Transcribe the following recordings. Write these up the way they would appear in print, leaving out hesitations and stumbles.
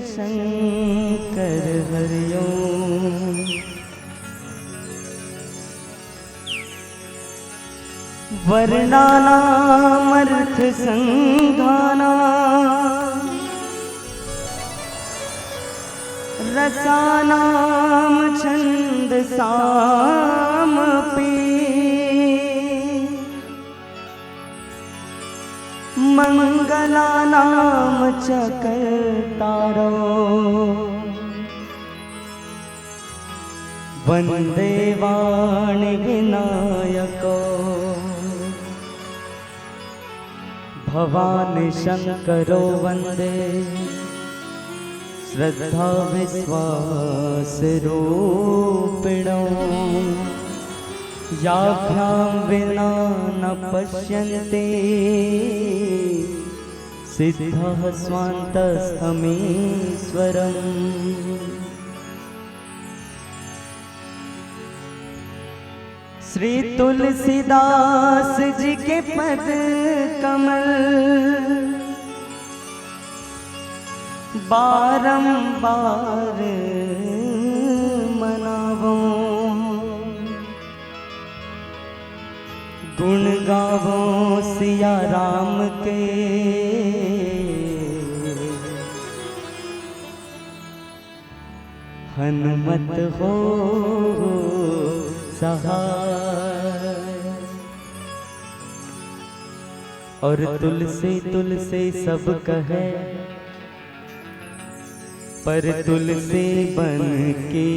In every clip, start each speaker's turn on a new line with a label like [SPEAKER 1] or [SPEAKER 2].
[SPEAKER 1] शंकर हरिओम। वर्णानामर्थ संधाना रसानाम छंदसामपि मंगलानाम च कर्तारो वंदे वाणी विनायको भवानी शंकरो वंदे श्रद्धा विश्वास रूपिणो याभ्यां विना न पश्यन्ते सिद्धः स्वान्तस्थमीश्वरम्। श्री तुलसीदास जी के पद कमल बारंबार मनावो गुण गावो सिया राम के हनुमत हो सहाय। और तुलसी तुलसी सब कहे पर तुलसी बन के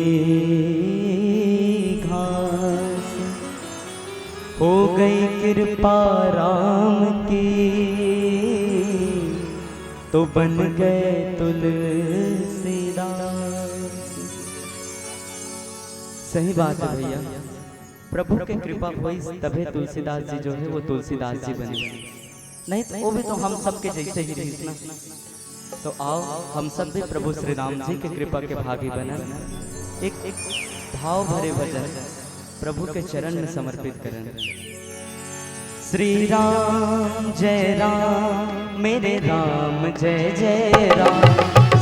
[SPEAKER 1] घास हो गई कृपा राम की तो बन गए तुलसीदास। सही बात है भैया, प्रभु के कृपा हुई तभी तुलसीदास जी जो है वो तुलसीदास जी बने, नहीं तो वो भी तो हम सबके जैसे ही थे ना। तो आओ हम सब भी प्रभु श्री राम जी की कृपा के भागी बने, एक भाव भरे भजन प्रभु के चरण में समर्पित करें। श्री राम जय राम मेरे राम जय जय राम।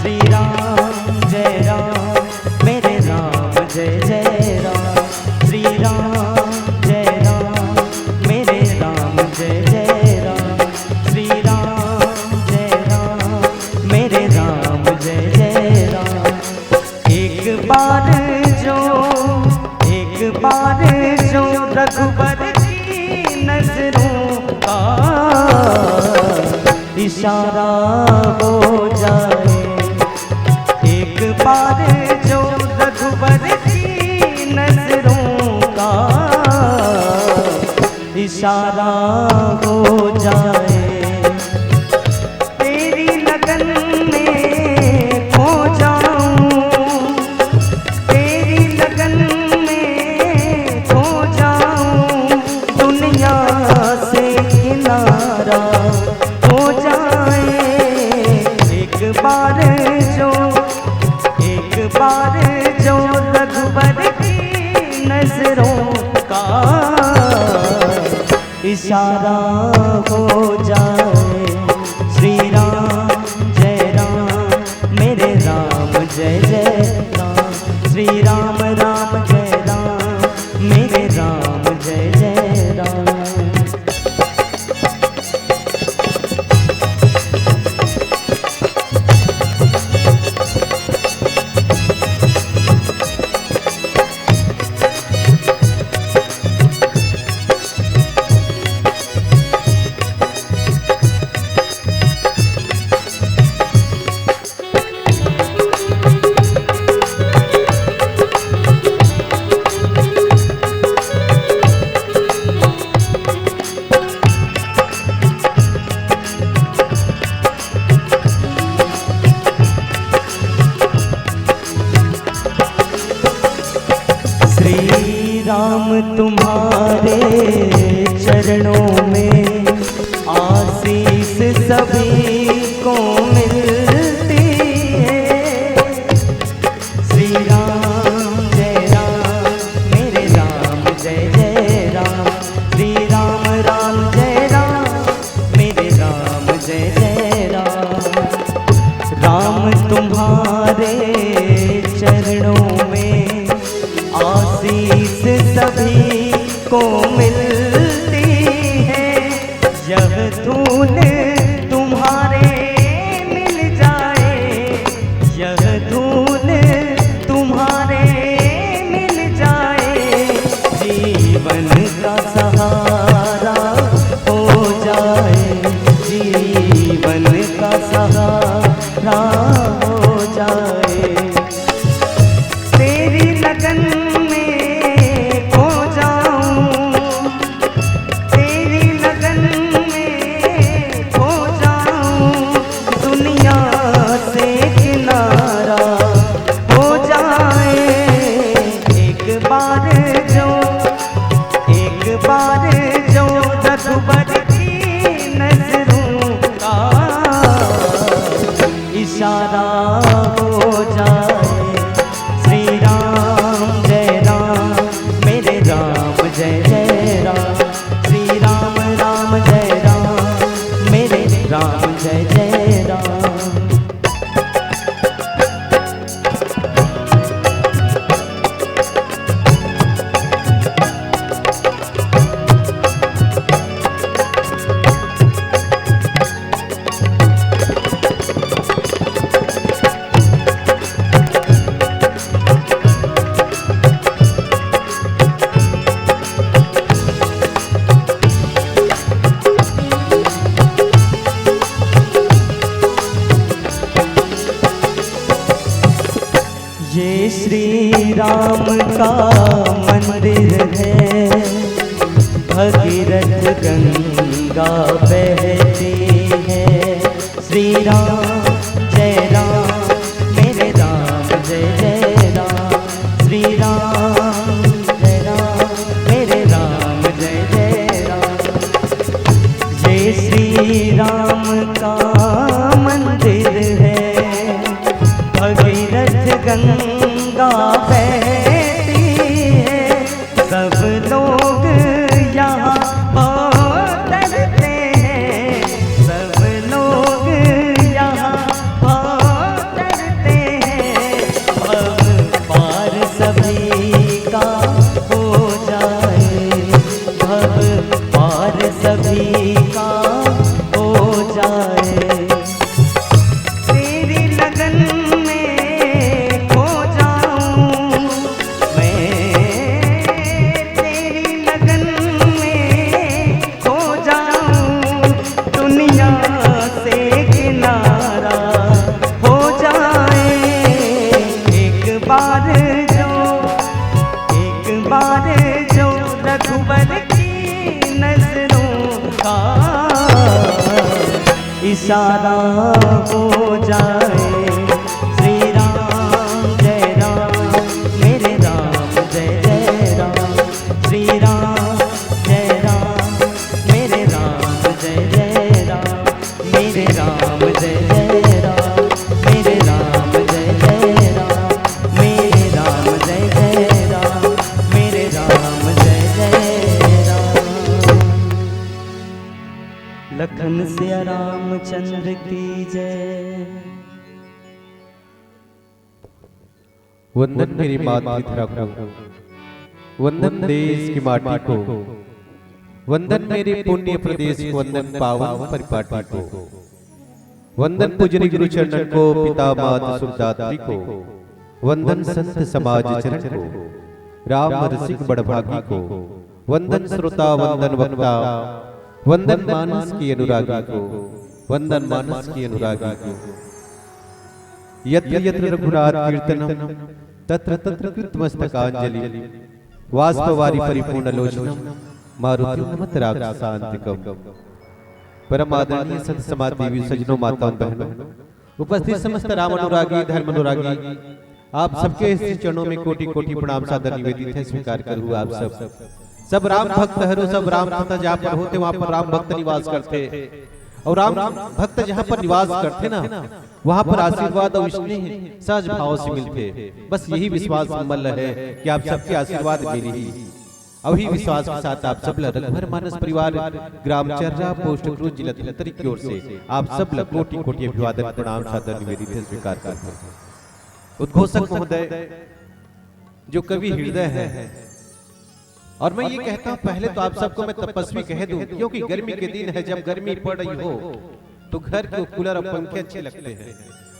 [SPEAKER 1] श्री राम जय राम मेरे राम जय जय राम। श्री राम जय राम मेरे राम जय जय राम। श्री राम जय राम मेरे राम जय जय राम। एक बार जो रघुबर की नजरों का इशारा हो जाए, एक बार जो रघुबर की नजरों का इशारा हो जाए, तेरी लगन में खो जाऊं, तेरी लगन में खो जाऊं, दुनिया से किनारा हो जाए। एक बार जो रघुबर की नजरों का इशारा हो जाए। श्री राम जय राम मेरे राम जय जय राम। श्री राम राम जय राम मेरे राम जय जय राम। राम तुम्हारे चरणों में आशीष सभी को मिलती है। श्री राम जय राम मेरे राम जय जय राम। श्री राम राम जय राम मेरे राम जय जय राम। राम तुम्हारे इशारा हो जाए। श्री राम जय राम मेरे राम जय जय राम। श्री राम राम जय राम मेरे राम जय जय राम। ये श्री राम का मंदिर है, भगीरथ गंगा बहती है। श्री राम जय राम मेरे राम जय जय राम। श्री राम जय राम मेरे राम जय जय राम। ये श्री राम का मंदिर है, भगीरथ गंगा बहती है। सब लोग यहाँ उतरते हैं, सब लोग यहाँ उतरते हैं। भव पार सभी का हो जाए, भव पार सभी का हो जाए। तेरी लगन इशारा हो जाए। श्री राम जय राम मेरे राम जय जय राम। श्री राम जय राम मेरे राम जय जय राम। मेरे राम जय जय राम। मेरे राम जय जय राम। मेरे राम जय जय राम। मेरे राम जय जय राम। लखन सिया रामचंद्र की जय।
[SPEAKER 2] वंदन मेरी मातृधरा को, वंदन देश की माटी को, वंदन मेरे पुण्य प्रदेश को, वंदन पावन परिपाटी को, वंदन पूजनी गुरु चरणन को, पिता माता सुखदात्री को, वंदन संत समाज चरण को, राम रसिक बड़भागी को, वंदन श्रोता वंदन वक्ता, वंदन मानस की अनुरागी को, वंदन मानस की अनुरागी को। यत्र यत्र रघुनाथ कीर्तनम तत्र तत्र कृतमस्तकांजलि। वाष्पवारी परिपूर्ण लोचनम मारुति नमत राक्षसांतिकम। परम आदरणीय संत समाज देवी सज्जनों माताओं बहनों, उपस्थित समस्त राम अनुरागी धर्म अनुरागी, आप सबके चरणों में कोटि कोटि प्रणाम सादर निवेदित है। स्वीकार करूँ आप सब राम भक्त हरो, सब राम भक्त जहाँ पर होते वहां पर राम भक्त निवास करते, और राम भक्त जहाँ पर निवास करते ना वहां पर आशीर्वाद और स्नेह सहज भाव से मिलते। बस यही विश्वास मल्ल है कि आप सबके आशीर्वाद मेरे ही अभी विश्वास के साथ आप सब रघुवर मानस परिवार ग्राम चर्रा पोस्ट क्रूज जिला तिलतरी की ओर से आप सब कोटि कोटि अभिवादन प्रणाम सादर निवेदित है। स्वीकार करते हैं। उद्घोषक महोदय जो कवि हृदय है, और मैं ये कहता हूँ पहले तो आप सबको मैं तपस्वी कह दूं, क्योंकि गर्मी के दिन है, जब गर्मी पड़ रही हो तो घर के कूलर और पंखे अच्छे लगते हैं।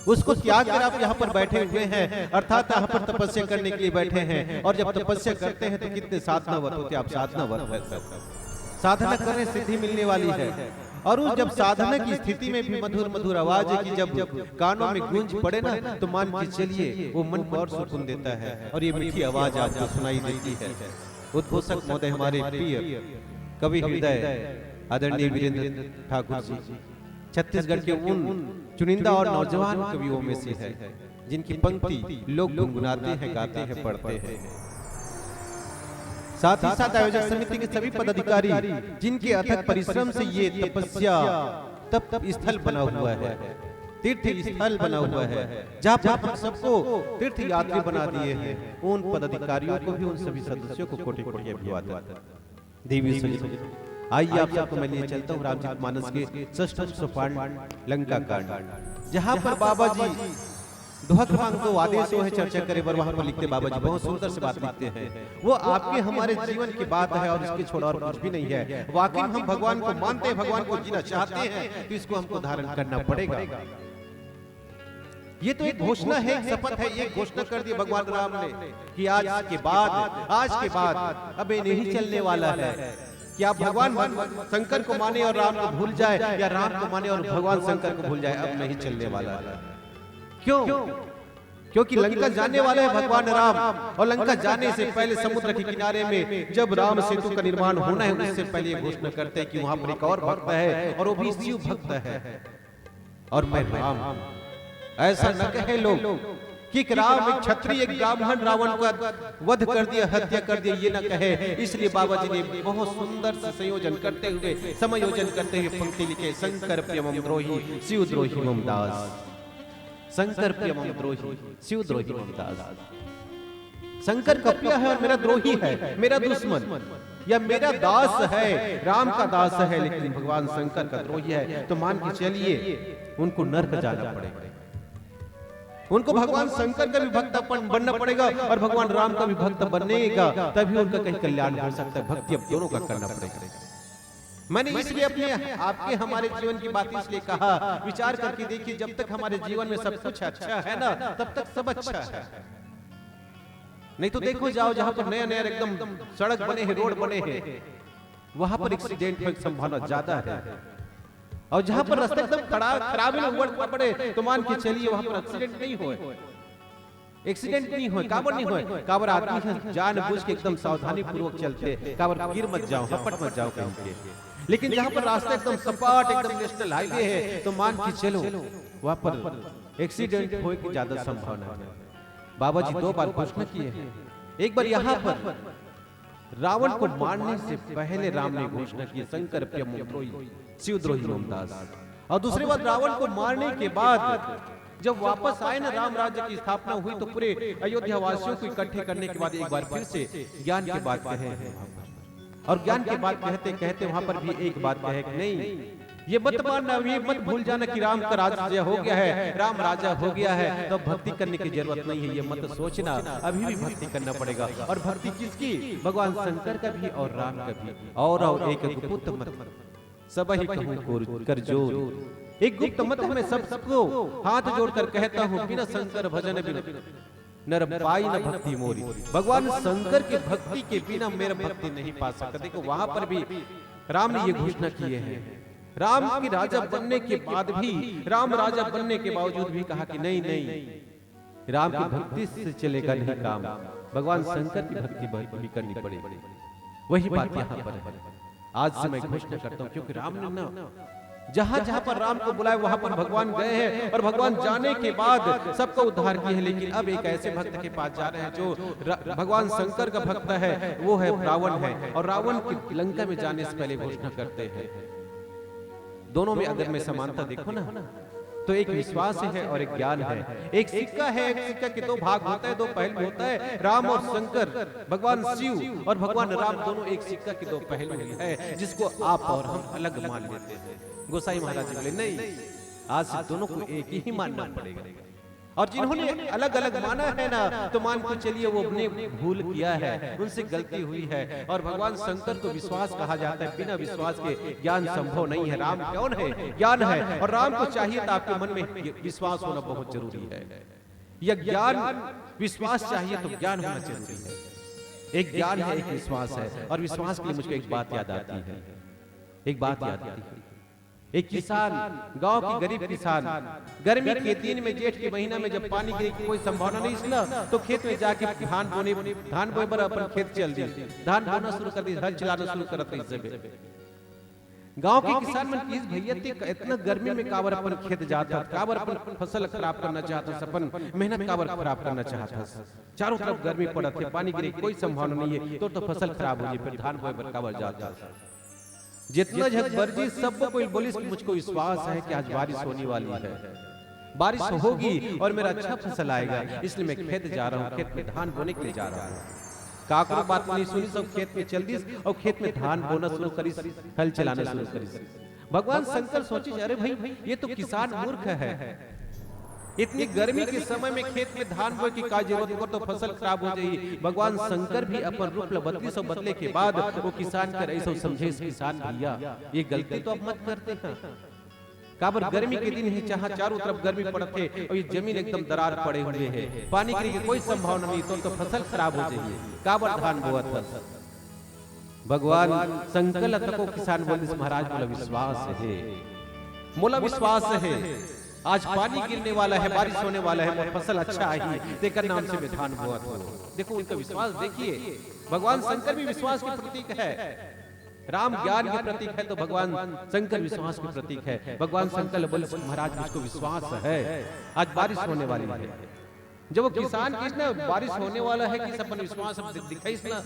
[SPEAKER 2] उसको त्याग कर आप यहाँ पर बैठे हुए हैं, अर्थात यहाँ पर तपस्या करने के लिए बैठे हैं। और जब तपस्या करते हैं तो कितने साधनावत होते, आप साधनावत है। साधना करने सिद्धि मिलने वाली है। और उस जब साधना की स्थिति में भी मधुर मधुर आवाज है कि जब कानों में गूंज पड़े ना, तो मान के चलिए वो मन को और सुकून देता है। और ये मीठी आवाज आपको सुनाई देती है। उद्घोषक महोदय हमारे प्रिय कवि हृदय आदरणीय वीरेंद्र ठाकुर जी छत्तीसगढ़ के उन चुनिंदा और नौजवान कवियों में से है जिनकी पंक्ति लोग गुनगुनाते हैं, गाते हैं, पढ़ते हैं। साथ ही साथ आयोजक समिति के सभी पदाधिकारी जिनके अथक परिश्रम से ये तपस्या तप स्थल बना हुआ है। तीर्थ स्थल बना हुआ है, जहाँ पर हम सबको तीर्थ यात्री बना दिए हैं। उन पदाधिकारियों को भी, उन सभी सदस्यों को कोटि कोटि अभिवादन। देवी सुनी, आइए आप सबको मैं लिए चलता हूँ रामचरितमानस के षष्ठम सोपान लंका कांड, जहाँ पर बाबा जी दोहा क्रमांक 2 आदेशों है चर्चा करे पर वहां पर लिखते बाबा जी बहुत सुंदर से बात लिखते हैं। वो आपके हमारे जीवन की बात है और इसके छोड़ा और कुछ भी नहीं है। वाकई हम भगवान को मानते हैं, भगवान को जीना चाहते हैं, तो इसको हमको धारण करना पड़ेगा। ये तो एक घोषणा है, एक शपथ है, ये घोषणा कर दी भगवान राम ने कि आज के बाद अब ये नहीं चलने वाला है कि आप भगवान शंकर को माने और राम को भूल जाए, या राम को माने और भगवान शंकर को भूल जाए। अब नहीं चलने वाला है। क्यों? क्योंकि लंका जाने वाले हैं भगवान राम, और लंका जाने से पहले समुद्र के किनारे में जब राम सेतु का निर्माण होना है, उससे पहले ये घोषणा करते हैं कि वहां पर एक और भक्त है और वो भी शिव भक्त है और मैं राम। ऐसा न कहे लोग कि राम एक क्षत्रिय, एक ब्राह्मण रावण का वध कर दिया, हत्या कर दिया, ये न कहे। इसलिए बाबा जी ने बहुत सुंदर से संयोजन करते हुए, समायोजन करते हुए पंक्ति लिखे, शंकर प्रिय मम द्रोही शिव द्रोही मम दास। शंकर प्रिय मम द्रोही शिव द्रोही मम दास। शंकर का प्रिय है और मेरा द्रोही है, मेरा दुश्मन या मेरा दास है, राम का दास है, लेकिन भगवान शंकर का द्रोही है। तो मान के चलिए उनको नरक जाना पड़ेगा, उनको भगवान शंकर का भी भक्त बनना पड़ेगा और भगवान राम का भी भक्त बनेगा, तभी उनका कहीं कल्याण हो सकता है। भक्ति अब दोनों का करना पड़ेगा। मैंने इसलिए अपने आपके हमारे जीवन की बात इसलिए कहा, विचार करके देखिए, जब तक हमारे जीवन में सब कुछ अच्छा है ना, तब तक सब अच्छा है। नहीं तो देखो जाओ, जहां पर नया नया एकदम सड़क बने हैं, रोड बने हैं, वहां पर एक्सीडेंट होने की संभावना ज्यादा है। और जहां पर रास्ता एकदम खराब है, पड़े, तो मान के चलिए वहां पर एक्सीडेंट नहीं हुए, एक्सीडेंट नहीं हुए, काबर नहीं हुए। काबर आदमी है जानबूझ के एकदम सावधानी पूर्वक चलते, काबर गिर मत जाओ, हपट मत जाओ कहीं के। लेकिन जहां पर रास्ता एकदम सपाट, एकदम नेशनल हाईवे है, तो मान के चलो वहां पर एक्सीडेंट होने की ज्यादा संभावना है। बाबा जी 2 बार घोषणा किए हैं। एक बार यहाँ पर रावण को मारने से पहले राम ने घोषणा की, शंकर प्रिय मम द्रोही शिव द्रोही मम दास। और दूसरी बार रावण को मारने के बाद जब वापस आए ना, राम राज्य की स्थापना हुई, तो पूरे अयोध्या वासियों को इकट्ठे करने के बाद एक बार फिर से ज्ञान की बात कहे हैं। और ज्ञान की बात कहते कहते वहां पर भी एक बात कहे कि नहीं, ये मत मानना, ये मत भूल जाना कि राम का राज्य हो गया है, राम राजा हो गया है, तो भक्ति करने की जरूरत नहीं है। ये मत सोचना, अभी भी भक्ति करना पड़ेगा। और भक्ति किसकी? भगवान शंकर का भी और राम का भी। और एक गुप्त मत सब ही कहूं कर जोर, एक गुप्त मत है, मैं सबको हाथ जोड़कर कहता हूँ, बिना शंकर भजन बिना नर पाई न भक्ति मोरी। भगवान शंकर की भक्ति के बिना मेरा भक्ति नहीं पा सकता। देखो वहां पर भी राम ने ये घोषणा किए हैं। राम की राजा बनने के बाद भी, राम राजा बनने के बावजूद भी कहा कि नहीं नहीं, राम की भक्ति से चलेगा नहीं काम, भगवान शंकर की भक्ति भी करनी पड़ेगी। वही बात यहाँ पर है। आज से मैं घोषणा करता हूँ, क्योंकि राम ने ना जहां जहां पर राम को बुलाया वहां पर भगवान गए हैं, और भगवान जाने के बाद सबका उद्धार किया है। लेकिन अब एक ऐसे भक्त के पास जा रहे हैं जो भगवान शंकर का भक्त है, वो है रावण है। और रावण की लंका में जाने से पहले घोषणा करते हैं। दोनों में अगर मैं समानता देखो ना, तो एक विश्वास है और एक ज्ञान है। एक सिक्का है, एक सिक्का के 2 भाग होता है, 2 पहलू होता है। राम और शंकर, भगवान शिव और भगवान राम, दोनों एक सिक्का के 2 पहलू है, जिसको आप और हम अलग मान लेते हैं। गोसाई महाराज जी बोले नहीं, आज से दोनों को एक ही मानना पड़ेगा। और जिन्होंने अलग अलग माना है ना, तो मान के चलिए वो अपने भूल किया है, उनसे गलती हुई है। और भगवान शंकर को विश्वास कहा जाता है, बिना विश्वास के ज्ञान संभव नहीं है। राम कौन है? ज्ञान है। और राम को चाहिए तो आपके मन में विश्वास होना बहुत जरूरी है। यह ज्ञान विश्वास चाहिए तो ज्ञान होना जरूरी है। एक ज्ञान है, एक विश्वास है। और विश्वास के लिए मुझको एक बात याद आती है, एक बात याद आती है। एक किसान, गांव की गरीब किसान, गर्मी के दिन में, जेठ के महीना में, जब पानी की कोई संभावना नहीं सुना, तो खेत में जाके धान बोए पर अपन खेत चल दी, धान बोना शुरू कर दी, हल चलाना शुरू कर दी। गांव के किसान मन की भैया इतना गर्मी में काबर अपन खेत जाता, काबर अपन फसल खराब करना चाहता, अपन मेहनत काबर खराब करना चाहता। चारों तरफ गर्मी पड़त है, पानी गिरे कोई संभावना नहीं है, तो फसल खराब हो जाए, फिर धान बोए पर काबर जाता। जितना झक वर्जी सबको कोई बोलिस कि मुझको विश्वास है कि आज बारिश होने वाली है। बारिश होगी और मेरा अच्छा फसल आएगा, इसलिए मैं खेत जा रहा हूँ, खेत में धान बोने के लिए जा रहा हूँ। काकरो बात नहीं सुनी, सब खेत में चल दिस और खेत में धान बोना शुरू करिस, हल चलाना शुरू करिस। भगवान शंकर सोचे, अरे भाई ये तो किसान मूर्ख है, इतनी गर्मी के समय में खेत में धान बोए की का जरूरत हो, तो फसल खराब हो जाएगी। भगवान शंकर भी अपन रूप 32 बदले के बाद वो किसान कर ऐसा समझे, किसान भैया ये गलती तो अब मत करते हैं। काबर गर्मी के दिन है, जहाँ चारों तरफ गर्मी पड़ते और ये जमीन एकदम दरार पड़े हुए है, पानी गिरने की कोई संभावना नहीं, तो फसल खराब हो जाएगी। काबर धान बोआ था। भगवान शंकर तको किसान बोले, महाराज मोला विश्वास है, मोला विश्वास है, आज पानी गिरने वाला है, बारिश होने वाला है, फसल अच्छा आई, तेकर नाम से मैं धान बोआ था। देखो उनका विश्वास देखिए, भगवान शंकर भी विश्वास के प्रतीक है, राम ज्ञान के प्रतीक है, तो भगवान शंकर विश्वास के प्रतीक है। भगवान शंकर बोले, महाराज मुझको विश्वास है आज बारिश होने वाली है। जब वो किसान किसने बारिश होने वाला है कि सब विश्वास दिखाई ना,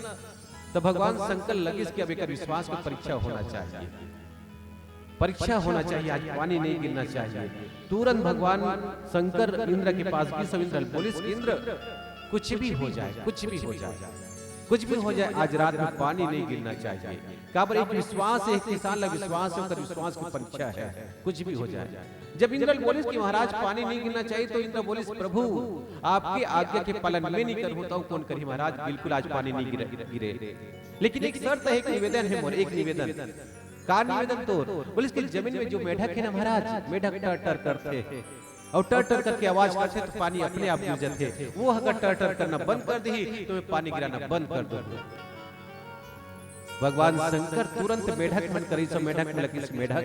[SPEAKER 2] तो भगवान शंकर लगे कि अब एक विश्वास की परीक्षा होना चाहिए, परीक्षा होना चाहिए, आज पानी नहीं गिरना चाहिए। तुरंत भगवान शंकर इंद्र के पास भी, सब इंद्र बोले, इंद्र कुछ भी हो जाए, कुछ भी हो जाए, कुछ भी हो जाए, आज रात में पानी नहीं गिरना चाहिए। काबर एक विश्वास है, किसान का विश्वास है, उसका विश्वास की परीक्षा है, कुछ भी हो जाए। जब इंद्र बोले कि महाराज पानी नहीं गिरना चाहिए, तो इंद्र बोले, प्रभु आपके आज्ञा के पालन मैं नहीं कर होता हूँ, कौन करी महाराज, बिल्कुल आज पानी नहीं गिरे, लेकिन एक शर्त है, एक निवेदन है मोर, एक निवेदन का निवेदन तो बोले कि जमीन में जो मेढक है ना महाराज, मेढक टर टर करते और टर टर करके आवाज करते तो पानी अपने आप गिर जाते, वो अगर टर टर करना बंद कर दी तो मैं पानी गिराना बंद कर दूं। भगवान शंकर तुरंत मेढक मन करी, सब मेढक में लगी, मेढक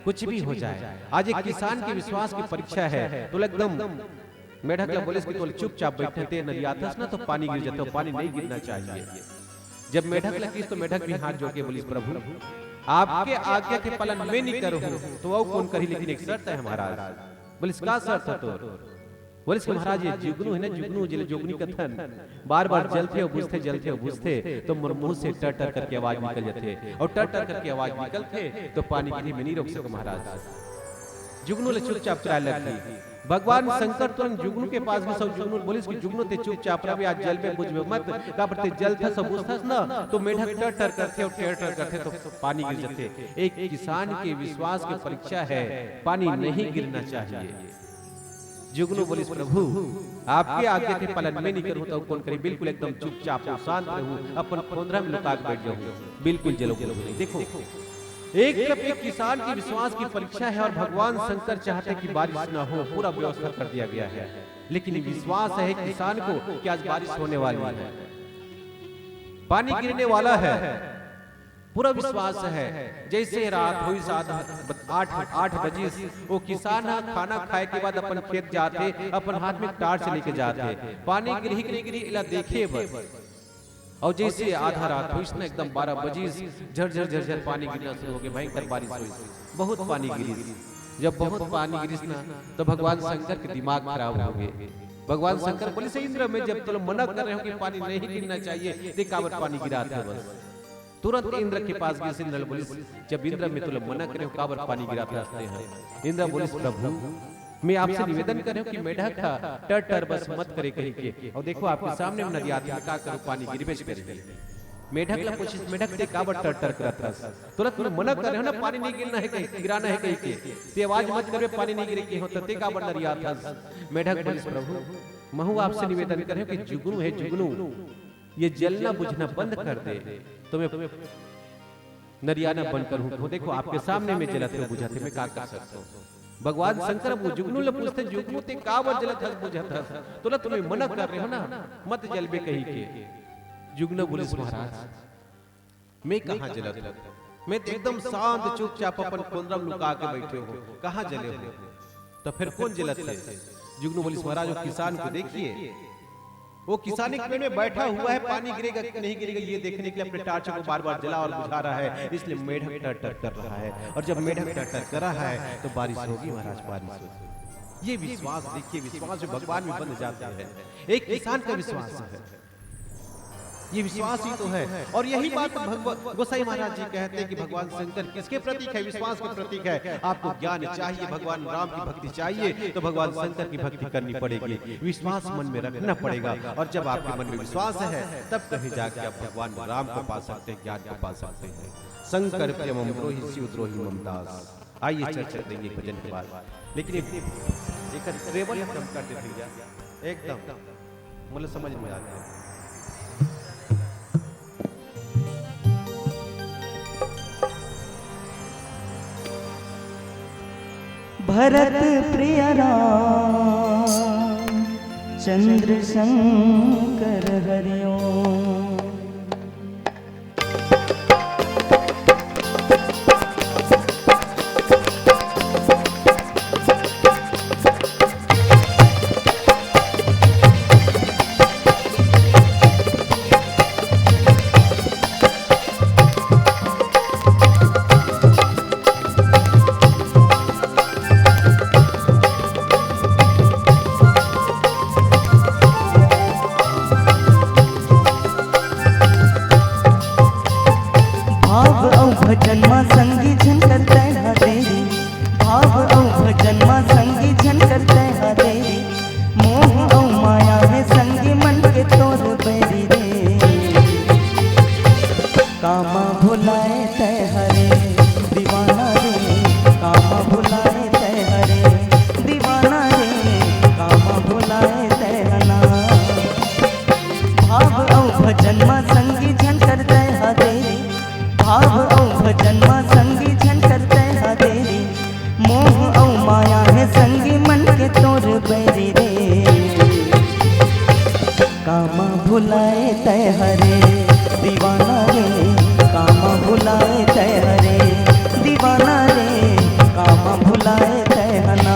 [SPEAKER 2] कुछ भी हो जाए, आज एक किसान के विश्वास की परीक्षा है, तो एकदम मेढक ला बोले कि तो चुपचाप बैठते नरियाथस ना, तो पानी गिर जाता, पानी नहीं गिरना चाहिए। जब मेढक लगी तो मेढक भी हाथ जोड़ के बोली, प्रभु आपके आज्ञा के पालन मैं नहीं करूं, तो वो कौन करी, लेकिन एक शर्त है महाराज। बोले इसका शर्त है, तो बोले महाराज ये जुगनू है ना, जुगनू जिले जोगनी कथन बार बार जलते हो बुझते, जलते हो बुझते, तो मुंह से टर टर करके आवाज निकल जाते, और टर टर करके आवाज निकलते तो पानी गिरी में नहीं रोक सको महाराज। जुगनू ले चुपचाप चाय लगी। भगवान शंकर तुरंत जुगनू के पास भी, सब जुगनू बोले कि जुगनू ते चुपचाप रहे, आज जल में बुझबे मत, काबरते जल था सब बुझथस ना, तो मेढक टर टर करते और टर टर करते तो पानी गिर जाते। एक किसान के विश्वास की परीक्षा है, पानी नहीं गिरना चाहिए। जुगनू बोले, प्रभु आपके आज्ञा के पालन मैं नहीं करूं, तो कौन करे, बिल्कुल एकदम चुपचाप शांत रहूं, अपन खोंदरा में लुका के बैठ जाऊं, बिल्कुल जलो नहीं। देखो एक तरफ एक किसान की विश्वास की परीक्षा है, और भगवान शंकर चाहते कि बारिश ना हो, पूरा व्यवस्था कर दिया गया है, लेकिन विश्वास है किसान को कि आज बारिश होने वाली है, पानी गिरने वाला है, पूरा विश्वास है। जैसे रात हुई 8 बजे, वो किसान खाना खाए के बाद अपन खेत जाते, अपन हाथ में टार्च लेके जाते, पानी गिरी इला देखे बस, और जैसे आधा रात हुई ना, एकदम 12 बजे झरझर झरझर पानी गिरना शुरू हो गया, भयंकर बारिश हुई, बहुत पानी गिरी। जब बहुत पानी गिरी ना, तो भगवान शंकर के दिमाग खराब हो गए। भगवान शंकर बोले से इंद्र में जब तुम मना कर रहे हो कि पानी नहीं गिरना चाहिए, देखावट पानी गिराते बस। तुरंत इंद्र के पास गए, इंद्र बोले जब इंद्र में तुम मना करे हो, काबर पानी गिराते हैं। इंद्र बोले, प्रभु मैं आपसे निवेदन कर रहा हूं कि मेढक टर टर बस मत करे कहीं के, और देखो आपके सामने नदी आती है, का करो पानी गिरबेच करे। मेढक ला पूछिस, मेढक ते काबर टर टर करत, तुरंत तुम मना कर रहे हो ना, पानी नहीं गिरना है कहीं, गिराना है कहीं के, ते आवाज मत करे, पानी नहीं गिरे के हो, ते काबर नरियाथस। मेढक बोले, प्रभु महू आपसे निवेदन कर रहे हो कि जुगनू है, जुगनू ये जलना बुझना बंद कर दे, तो मैं नरियाना बंद करूं। देखो आपके सामने में जलते हो बुझाते, मैं क्या कर सकता हूं। भगवान शंकर वो जुगनू ले पूछते, जुगनू ते काबर जलत हस बुझत हस, तो ना तुम्हें मना कर रहे हो ना, मत जलबे कहीं के। जुगनू बोले, महाराज मैं कहां जलत हूं, मैं तो एकदम शांत चुपचाप अपन कोंदरा में लुका के बैठे हो, कहां जले हो, तो फिर कौन जलत है। जुगनू बोले, महाराज वो किसान को देखिए, वो किसान एक पेड़ में बैठा हुआ है, पानी गिरेगा कि नहीं गिरेगा ये देखने के लिए अपने टार्च को बार बार जला और बुझा रहा है, इसलिए मेढक टर टर कर रहा है, और जब मेढक टर टर कर रहा है तो बारिश होगी महाराज, बारिश होगी। ये विश्वास देखिए, विश्वास जो भगवान में बन जाता है, एक किसान का विश्वास है। ये विश्वास ही तो है। और यही बात गोसाई महाराज जी कहते हैं कि भगवान शंकर किसके प्रतीक है? विश्वास के प्रतीक है। आपको ज्ञान चाहिए, भगवान राम की भक्ति चाहिए, तो भगवान शंकर की भक्ति करनी पड़ेगी, विश्वास मन में रखना पड़ेगा। और जब आपके मन में विश्वास है तब कहीं जाके आप भगवान राम को पा सकते हैं, ज्ञान को पा सकते हैं। शंकर प्रेमम द्रोही शिव द्रोही ममदास। आइए चर्चा करेंगे भजन के बाद, लेकिन एक ट्रेवल एकदम कर देते भैया, एकदम मतलब समझ में आता है।
[SPEAKER 1] भरत प्रिय राम चंद्र शंकर हरिओ। भजनमा संगी झन करते हदेरी, भाव औ भजनमा संगी झन करते हदेरी, मोह औ माया है संगी मन के तोर बैरी रे। कामा भुलाए तय हरे दीवाना रे, कामा भुलाए तय हरे दीवाना रे, कामा भुलाए तय हना। भाव औ भजनमा संगी झन करते हदेरी, भाव औ भजनमा संगी झन करते हदेरी, मोह औ माया है संगी मन के तोर बैरी रे। कामा भुलाए तय हरे दीवाना रे, कामा भुलाए तय हरे दीवाना रे, कामा भुलाए तय हना।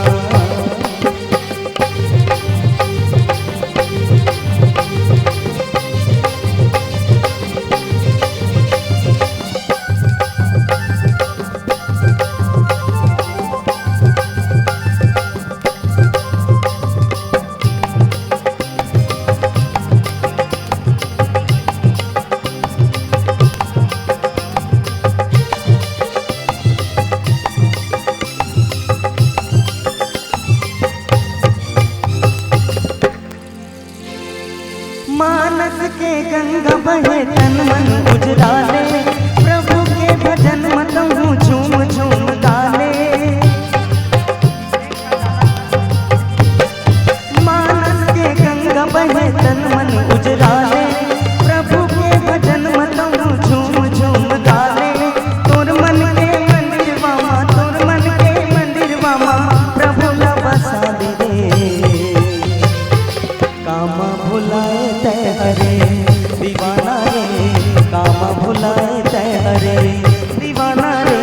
[SPEAKER 1] मानस के गंगा बहे तन मन उजराले, प्रभु के भजन मतहूँ झूम झूम गाले। मानस के गंगा बहे तन मन उजराले, प्रभु के भजन मतहूँ झूम झूम गाले। तोर मन के मंदिर वामा, तोर मन के मंदिर वामा, प्रभु ला बसा दे रे। कामा भुलाए तय हरे दीवाना रे, कामा भुलाए तय हरे दीवाना रे,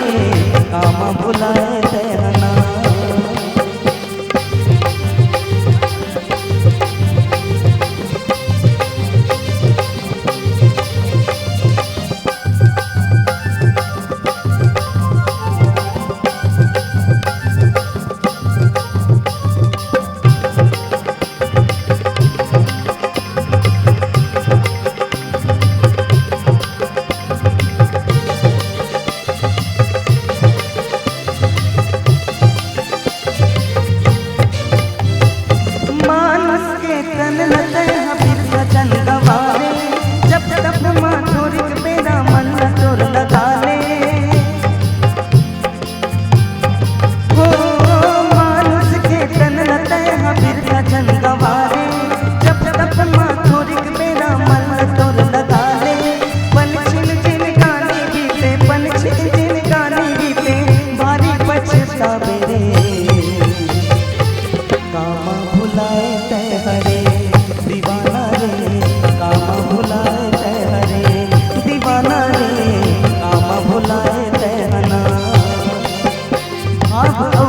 [SPEAKER 1] कामा भुलाए तय हना।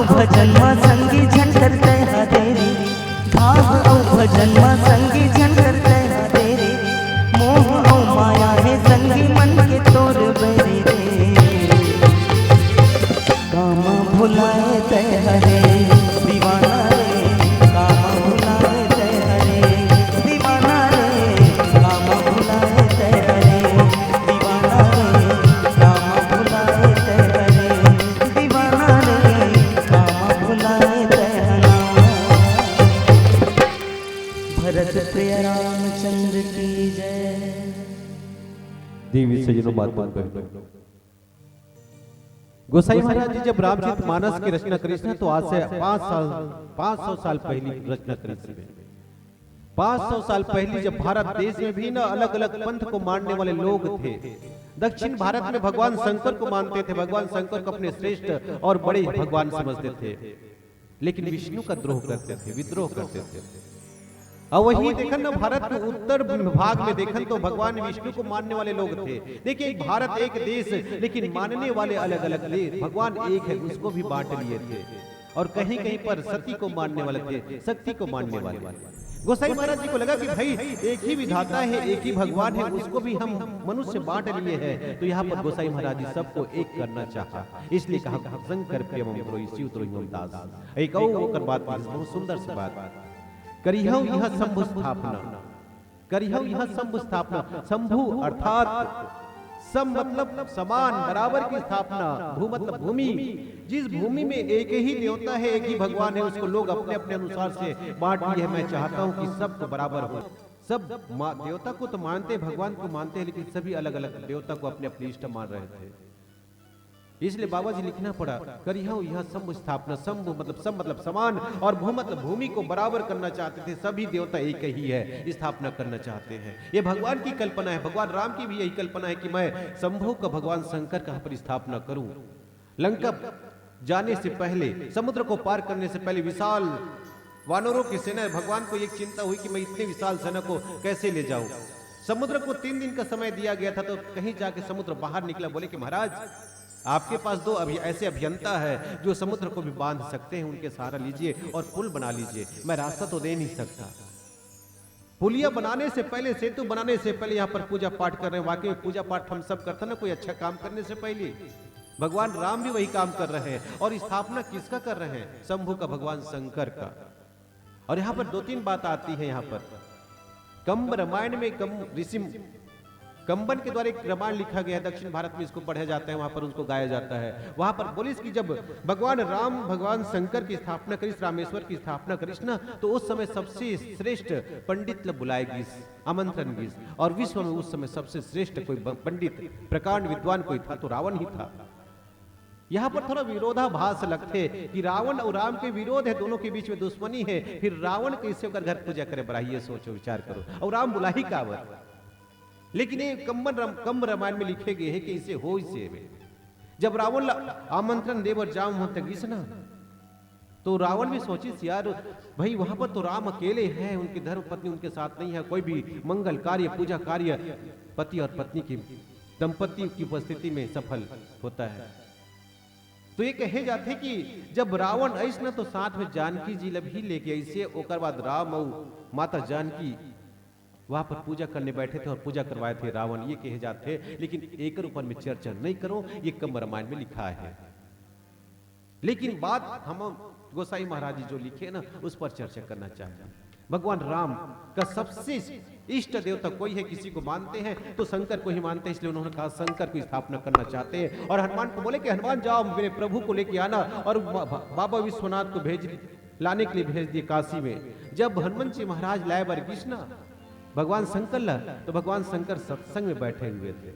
[SPEAKER 1] भजनमा संगी झन करते हदेरी, भाव औ भजनमा संगी झन करते हदेरी, मोह औ माया है संगी मन के तोर बैरी रे। कामा भुलाए तय हरे दीवाना रे, कामा भुलाए तय हरे दीवाना रे, कामा भुलाए तय भरत प्रिय रामचंद्र की जय।
[SPEAKER 2] देवी सजनों बात गोसाई महाराज जी जब रामचरित मानस की रचना करी थी तो आज से 500 साल पहले रचना करी थी। 500 साल पहले जब भारत देश में भी ना अलग अलग पंथ को मानने वाले लोग थे। दक्षिण भारत में भगवान शंकर को मानते थे, भगवान शंकर को अपने श्रेष्ठ और बड़े भगवान समझते थे, लेकिन विष्णु का द्रोह करते थे, विद्रोह करते थे। और वही देखन ना भारत के उत्तर भाग में देखन तो भगवान विष्णु को मानने वाले लोग थे। देखिए भारत एक देश, लेकिन मानने वाले अलग अलग थे। भगवान एक है, उसको भी बांट लिए थे। और कहीं कहीं पर सती को मानने वाले थे, शक्ति को मानने वाले। गोसाई महाराज जी को लगा कि भाई एक ही विधाता है, एक ही भगवान है, उसको भी हम मनुष्य बांट लिए हैं। तो यहाँ पर गोसाई महाराज जी सबको एक करना चाहा, इसलिए कहा शंकर प्रेमम करो शिव द्रोहिमम दास। एक और बात बहुत सुंदर सी बात, करिहौ यह शंभु स्थापना, करिहौ यह शंभु स्थापना। शंभु अर्थात सम मतलब समान बराबर की स्थापना, भू मतलब भूमि। जिस भूमि में एक ही देवता है, एक ही भगवान है, उसको लोग अपने अपने अनुसार से बांट लिए। मैं चाहता हूं कि सबको बराबर हो। सब देवता को तो मानते, भगवान को मानते हैं, लेकिन सभी अलग अलग देवता को अपने अपने इष्ट मान रहे थे। इसलिए बाबा जी लिखना पड़ा करिहौ यह शंभु स्थापना। शंभु मतलब सम मतलब समान, और भू मतलब भूमि को बराबर करना चाहते थे। सभी देवता एक ही है, स्थापना करना चाहते हैं। ये भगवान की कल्पना है, भगवान राम की भी यही कल्पना है कि मैं शंभु का भगवान शंकर का पर स्थापना करूं। लंका जाने से पहले, समुद्र को पार करने से पहले विशाल वानरों की सेना, भगवान को एक चिंता हुई कि मैं इतने विशाल सेना को कैसे ले जाऊं। समुद्र को 3 दिन का समय दिया गया था, तो कहीं जाके समुद्र बाहर निकला, बोले कि महाराज आपके पास 2 ऐसे अभियंता है जो समुद्र को भी बांध सकते हैं, उनके सहारा लीजिए और पुल बना लीजिए। मैं रास्ता तो दे नहीं सकता। पुलिया बनाने से पहले, सेतु बनाने से पहले यहाँ पर पूजा पाठ कर रहे हैं। वाकई पूजा पाठ हम सब करते ना, कोई अच्छा काम करने से पहले। भगवान राम भी वही काम कर रहे हैं। और स्थापना किसका कर रहे हैं? शंभु का, भगवान शंकर का। और यहाँ पर 2-3 बात आती है। यहाँ पर कंब रामायण में ऋषि कंबन के द्वारा एक रामायण लिखा गया है। दक्षिण भारत में इसको पढ़ा जाता है, वहां पर उसको गाया जाता है। वहां पर बोलिस कि जब भगवान राम, भगवान शंकर की स्थापना करिस, रामेश्वर की स्थापना करिस ना, तो उस समय सबसे श्रेष्ठ पंडित बुलाए गिस, आमंत्रण गिस। और विश्व में उस समय सबसे श्रेष्ठ कोई पंडित, प्रकांड विद्वान कोई था तो रावण ही था। यहाँ पर थोड़ा विरोधाभास लगते कि रावण और राम के विरोध है, दोनों के बीच में दुश्मनी है। फिर रावण कैसे होकर घर पूजा करे, बड़ा ये सोचो, विचार करो। और राम बुला ही कावर। लेकिन ये कंब रामायण में लिखे गए हैं कि इसे हो इसे जब रावण आमंत्रण देवर जाम होते गिसना, तो रावण भी सोचिस यार भाई वहां पर तो राम अकेले हैं, उनकी धर्म पत्नी उनके साथ नहीं है। कोई भी मंगल कार्य, पूजा कार्य पति और पत्नी की दंपति की उपस्थिति में सफल होता है। तो ये कहे जाते कि जब रावण ऐस न तो साथ में जानकी जी भी लेके ऐसे, ओकर बाद राम और माता जानकी वहां पर पूजा करने बैठे थे और पूजा करवाए थे रावण, ये कहे जाते थे। लेकिन एक ऊपर में चर्चा नहीं करो, ये कंब रामायण में लिखा है। लेकिन बात हम गोसाई महाराज जी जो लिखे ना, उस पर चर्चा करना चाहते हैं। भगवान राम का सबसे इष्ट देवता कोई है, किसी को मानते हैं तो शंकर को ही मानते हैं। इसलिए उन्होंने कहा शंकर की स्थापना करना चाहते हैं। और हनुमान को बोले कि हनुमान जाओ मेरे प्रभु को लेके आना। और बाबा विश्वनाथ को लाने के लिए भेज दिए काशी में। जब हनुमान जी महाराज लाए बरगिस ना भगवान शंकर ला, तो भगवान शंकर सत्संग में बैठे हुए थे।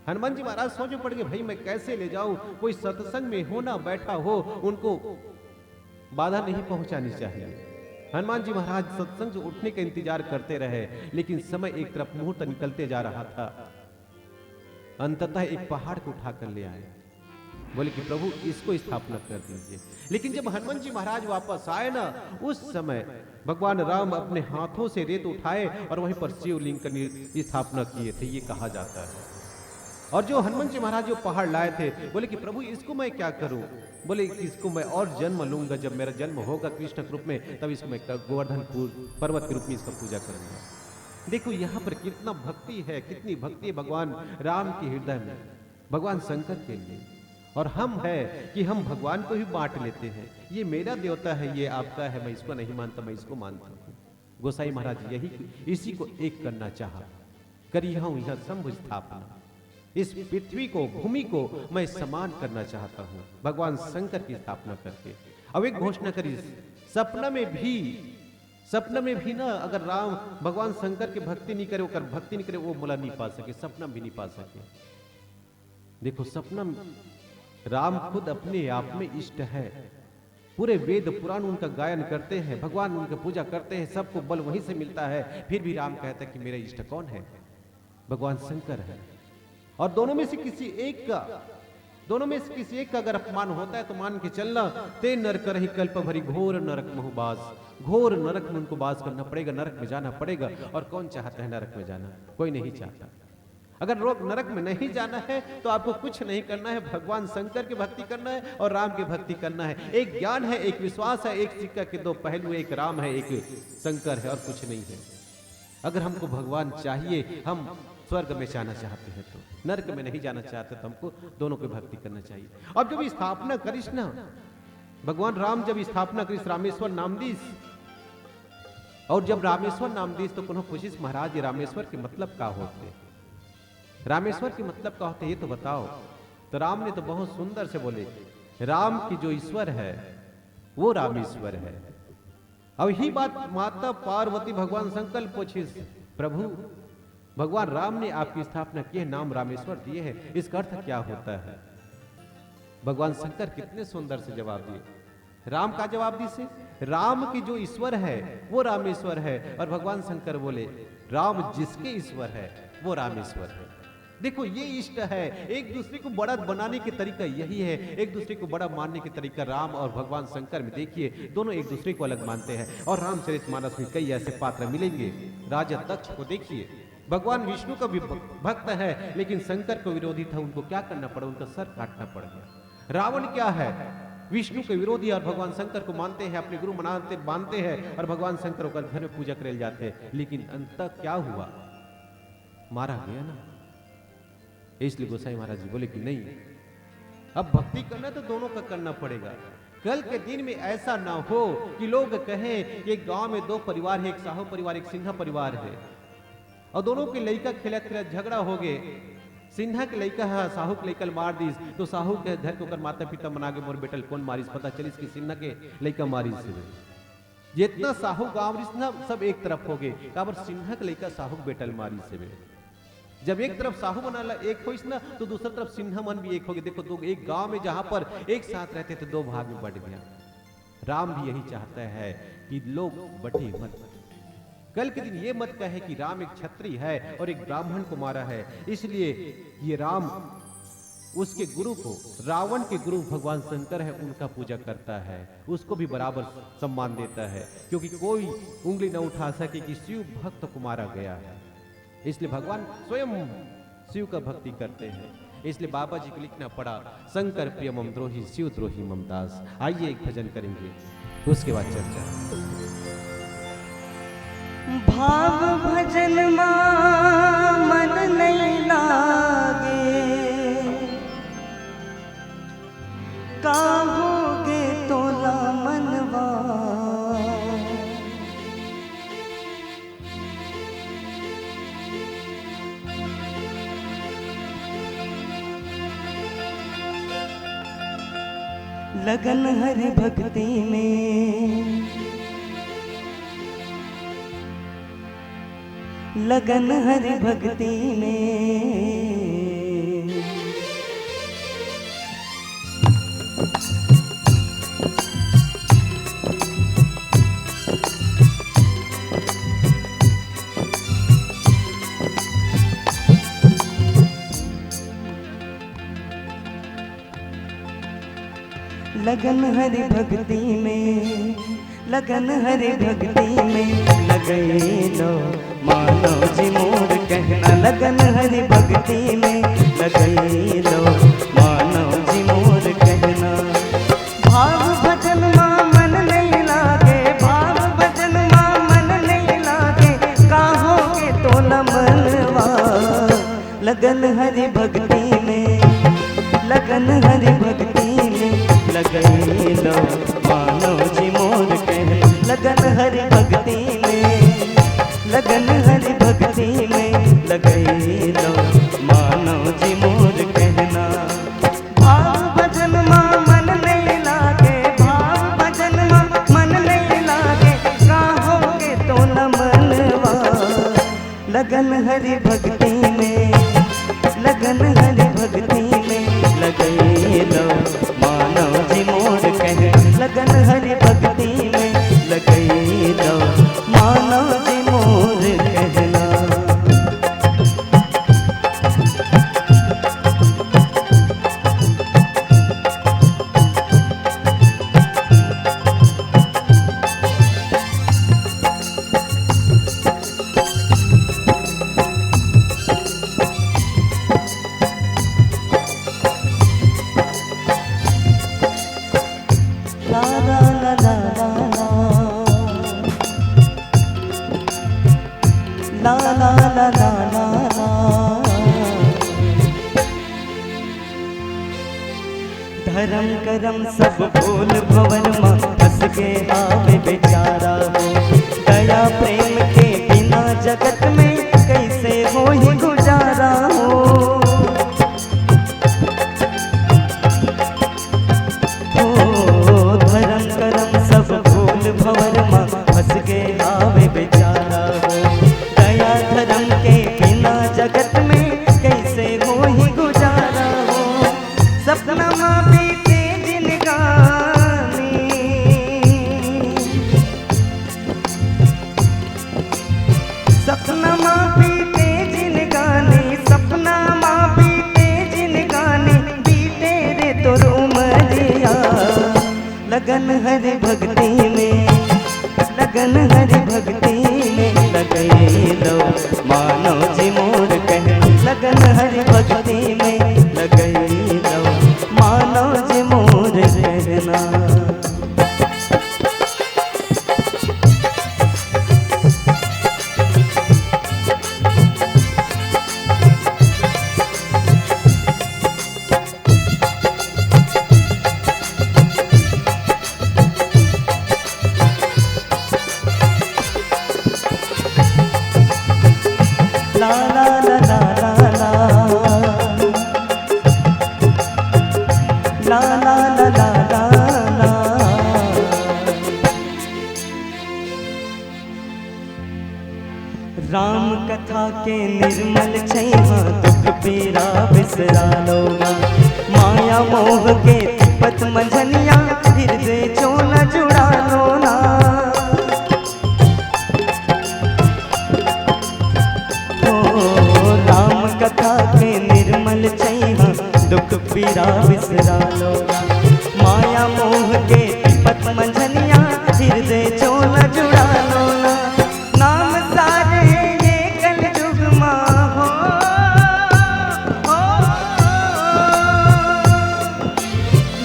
[SPEAKER 2] हनुमान जी महाराज सोचे पड़ गए, भाई मैं कैसे ले जाऊं, कोई सत्संग में हो ना बैठा हो, उनको बाधा नहीं पहुंचानी चाहिए। हनुमान जी महाराज सत्संग से उठने का इंतजार करते रहे, लेकिन समय एक तरफ मुहूर्त निकलते जा रहा था। अंततः एक पहाड़ को उठाकर ले आए, बोले कि प्रभु इसको स्थापना कर दीजिए। लेकिन जब हनुमान जी महाराज वापस आए ना, उस समय भगवान राम अपने हाथों से रेत उठाए और वहीं पर शिवलिंग की स्थापना किए थे, ये कहा जाता है। और जो हनुमान जी महाराज जो पहाड़ लाए थे, बोले कि प्रभु इसको मैं क्या करूं? बोले इसको मैं और जन्म लूंगा, जब मेरा जन्म होगा कृष्ण के रूप में, तब इसको मैं गोवर्धन पर्वत के रूप में इसका पूजा करूंगा। देखो यहाँ पर कितना भक्ति है, कितनी भक्ति है भगवान राम के हृदय में, भगवान शंकर के लिए। और हम है कि हम भगवान को ही बांट लेते हैं। ये मेरा देवता है, ये आपका है, मैं इसको नहीं मानता, मैं इसको मानता हूँ। गोसाई महाराज यही इसी को एक करना चाहा। करिहौ यह शंभु स्थापना, इस पृथ्वी को, भूमि को मैं समान करना चाहता हूँ भगवान शंकर की स्थापना करके। अब एक घोषणा करी, सपना में भी सपना में भी ना अगर राम भगवान शंकर की भक्ति नहीं करे, ओकर भक्ति नहीं करे, वो मोला नहीं पा सके, सपना भी नहीं पा सके। देखो सपना राम खुद अपने आप में इष्ट है, पूरे वेद पुराण उनका गायन करते हैं, भगवान उनका पूजा करते हैं, सबको बल वहीं से मिलता है, फिर भी राम कहता है कि मेरा इष्ट कौन है? भगवान शंकर है। और दोनों में से किसी एक का अगर अपमान होता है तो मान के चलना, ते नरक रही कल्प भरी घोर नरक महबास, घोर नरक में उनको बास करना पड़ेगा, नरक में जाना पड़ेगा। और कौन चाहता है नरक में जाना? कोई नहीं चाहता। अगर लोग नरक में नहीं जाना है तो आपको कुछ नहीं करना है, भगवान शंकर की भक्ति करना है और राम की भक्ति करना है। एक ज्ञान है, एक विश्वास है, एक सिक्का के दो पहलू, एक राम है, एक शंकर है, और कुछ नहीं है। अगर हमको भगवान चाहिए, हम स्वर्ग में जाना चाहते हैं तो, नरक में नहीं जाना चाहते तो हमको दोनों की भक्ति करना चाहिए। अब जब स्थापना करिस ना, भगवान राम जब स्थापना करिस रामेश्वर नाम दीस, और जब रामेश्वर नाम दीस तो कोनो पूछिस महाराज रामेश्वर के मतलब क्या होते? रामेश्वर के मतलब क्या होते ये तो बताओ। तो राम ने तो बहुत सुंदर से बोले, राम की जो ईश्वर है वो रामेश्वर है। अब ही बात माता पार्वती भगवान शंकर पूछिस, प्रभु भगवान राम ने आपकी स्थापना की है, नाम रामेश्वर दिए है, इसका अर्थ क्या होता है? भगवान शंकर कितने सुंदर से जवाब दिए। राम का जवाब दी से, राम की जो ईश्वर है वो रामेश्वर है, और भगवान शंकर बोले राम जिसके ईश्वर है वो रामेश्वर है। देखो ये इष्ट है, एक दूसरे को बड़ा बनाने के तरीका यही है, एक दूसरे को बड़ा मानने के तरीका राम और भगवान शंकर में देखिए, दोनों एक दूसरे को अलग मानते हैं। और रामचरितमानस में कई ऐसे पात्र मिलेंगे। राजा दक्ष को देखिए, भगवान विष्णु का भी भक्त है, लेकिन शंकर को विरोधी था, उनको क्या करना पड़ा? उनका सर काटना पड़ गया। रावण क्या है? विष्णु के विरोधी और भगवान शंकर को मानते हैं, अपने गुरु मानते हैं, और भगवान शंकर होकर घर में पूजा करे जाते हैं। लेकिन अंत क्या हुआ? मारा गया ना। इसलिए गोसाई महाराज जी बोले कि नहीं, अब भक्ति करना तो दोनों का करना पड़ेगा। कल के दिन में ऐसा ना हो कि लोग कहें कि गांव में दो परिवार है, एक साहू परिवार एक सिन्हा परिवार है, और दोनों के लड़का खेलत खेलत झगड़ा हो गए। सिन्हा के लड़का है, साहू के लड़का मार दीस, तो साहू के घर के माता पिता मना के मोर बेटल कौन मारिस, पता चलिस कि सिन्हा के लड़का मारिस। जितना साहू गांव रिश्ता सब एक तरफ हो गए, काबर सिन्हा के लड़का साहू बेटल मारिस से। जब एक तरफ साहू मना एक होइस ना, तो दूसरी तरफ सिन्हा मन भी एक हो गए। देखो दो एक गांव में जहां पर एक साथ रहते थे, दो भाग में बढ़ गया। राम भी यही चाहता है कि लोग बटे मत। कल के दिन ये मत कहे कि राम एक क्षत्रिय है और एक ब्राह्मण को मारा है, इसलिए ये राम उसके गुरु को, रावण के गुरु भगवान शंकर है, उनका पूजा करता है, उसको भी बराबर सम्मान देता है, क्योंकि कोई उंगली न उठा सके कि शिव भक्त को मारा गया है। इसलिए भगवान स्वयं शिव का भक्ति करते हैं। इसलिए बाबा जी को लिखना पड़ा, शंकर प्रिय मम द्रोही, शिव द्रोही मम दास। आइए एक भजन करेंगे, उसके बाद चर्चा।
[SPEAKER 1] भाव भजन मन नहीं लागे, काहोगे तोला मनवा। लगन हरि भक्ति में, लगन हरि भक्ति में, लगन हरि भक्ति में, लगन हरि भक्ति में, लगे लो मानो जी मोर कहना। लगन हरि भक्ति में, लगे लो मानो जी मोर कहना। भाव भजन मां मन नहीं लागे, भाव भजन मां मन नहीं लागे, काहोगे तो न मनवा। लगन हरि भक्ति में, लगन हरि भक्ति में, लगई लो मानो जी मोर कहना। लगन हरि भक्ति में, लगन हरि भक्ति में, लगई लो मानो जी मोर कहना। भाव भजन मां मन नहीं लागे, भाव भजन मां मन नहीं लागे, काहोगे लगन हरि भक्ति में, लगन हरि भक्ति में लगे लो मानव जी मोर कहे, लगन हरि भक्ति में लगे लो मानव जी मोर कहना। ला ला ला ला ला ला, धर्म करम सब भूल भवन माँ फंस के आवे बेचारा हो, दया प्रेम के बिना जगत में कैसे हो ही गुजारा हो। धर्म करम सब भूल भवन माँ फंस के आवे बेचारा हो, धर्म के बिना जगत में कैसे हो ही गुजारा हो। सपना माँ बीते जिनगानी, सपना माँ बीते जिनगानी, सपना माँ बीते जिनगानी, बीते रे तो उमरिया। लगन हरि भक्ति में, लगन हरि भक्ति में लगे लो मानव जी मोर कहे, लगन हरि भक्ति में लगे लो मानव जी मोर कहना। ला ला ला ला ला ला, ला ला ला ला ला ला। राम कथा के निर्मल छैहा दुख पीरा बिसरा लोगा, माया मोह के पत मंझनिया हृदय चोला जुड़ा लो ना। कथा के निर्मल छैहा दुख पीरा बिसरा लोगा, माया मोह के पत मंझनिया हृदय चोला जुड़ा लोना। नाम सारे ये कल युग माँ हो,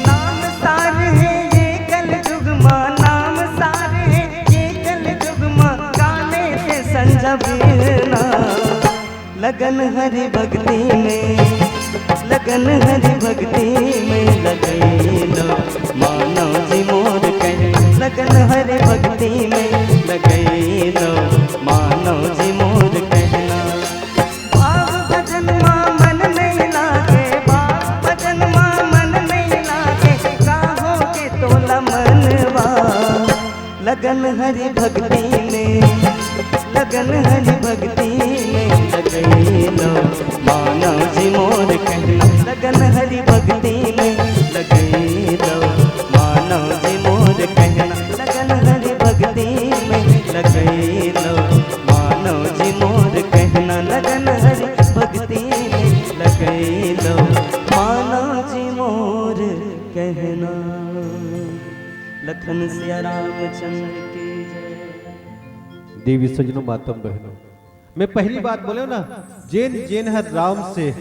[SPEAKER 1] नाम सारे ये कल युग माँ, नाम सारे ये कल युग माँ, गाने से संजबीना। लगन हरि भक्ति में, लगन हरि भक्ति में लगे लो मानव जी मोर कहे, लगन हरि भक्ति में लगे लो मानव जी मोर कहना। भाव भजन माँ मन नहीं लागे, भाव भजन माँ मन नहीं लागे, काहो के तोला मनवा। लगन हरि भक्ति में, लगन हरि भक्ति में लगे लो मानव जी मोर कहना, लगन हरि भक्ति में लगे लो मानव जी मोर कहना, लगन हरि भक्ति में लगे लो मानव जी मोर कहना, लगन हरि भक्ति में लगे लो मानव जी मोर कहना। लखन सिया रामचंद्र की जय।
[SPEAKER 2] देवी सजनों मातम बहनों, मैं पहली बात बोले ना, जेन जेन हर राम से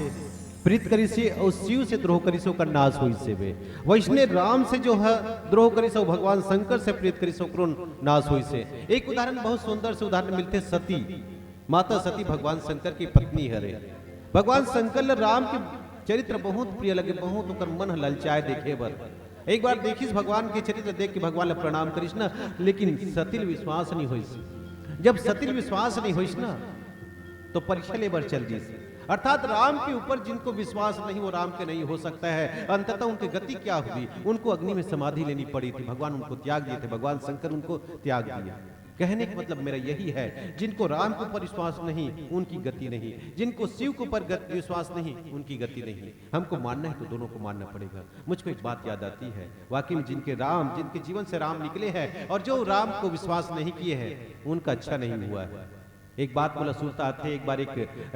[SPEAKER 2] प्रीत करी से और शिव से द्रोह करी से ओकर नाश हुई से वे, वैष्णे राम से जो है द्रोह करी से भगवान शंकर से प्रीत करी से ओकरो नाश हुई से। एक उदाहरण बहुत सुंदर से उदाहरण मिलते सती, माता सती भगवान शंकर की पत्नी हरे। भगवान शंकर राम के चरित्र बहुत प्रिय लगे, बहुत ओकर मन ललचाए देखे बर। एक बार देखिस भगवान के चरित्र देख के भगवान प्रणाम करिस ना, लेकिन सतिल विश्वास नहीं होइस। जब सतिल विश्वास नहीं होइस ना तो परीक्षा लेबर चल दी। अर्थात राम के ऊपर जिनको विश्वास नहीं वो राम के नहीं हो सकता है। अंततः उनकी गति क्या हुई, उनको अग्नि में समाधि लेनी पड़ी थी, भगवान उनको त्याग दिए थे, भगवान शंकर उनको त्याग दिया। कहने का मतलब मेरा यही है, जिनको राम के ऊपर विश्वास नहीं उनकी गति नहीं, जिनको शिव के ऊपर विश्वास नहीं उनकी गति नहीं। हमको मानना है तो दोनों को मानना पड़ेगा। मुझको एक बात याद आती है, वाकई में जिनके जीवन से राम निकले हैं और जो राम को विश्वास नहीं किए हैं उनका अच्छा नहीं हुआ है। एक बात बोला सुनता थे, एक बार एक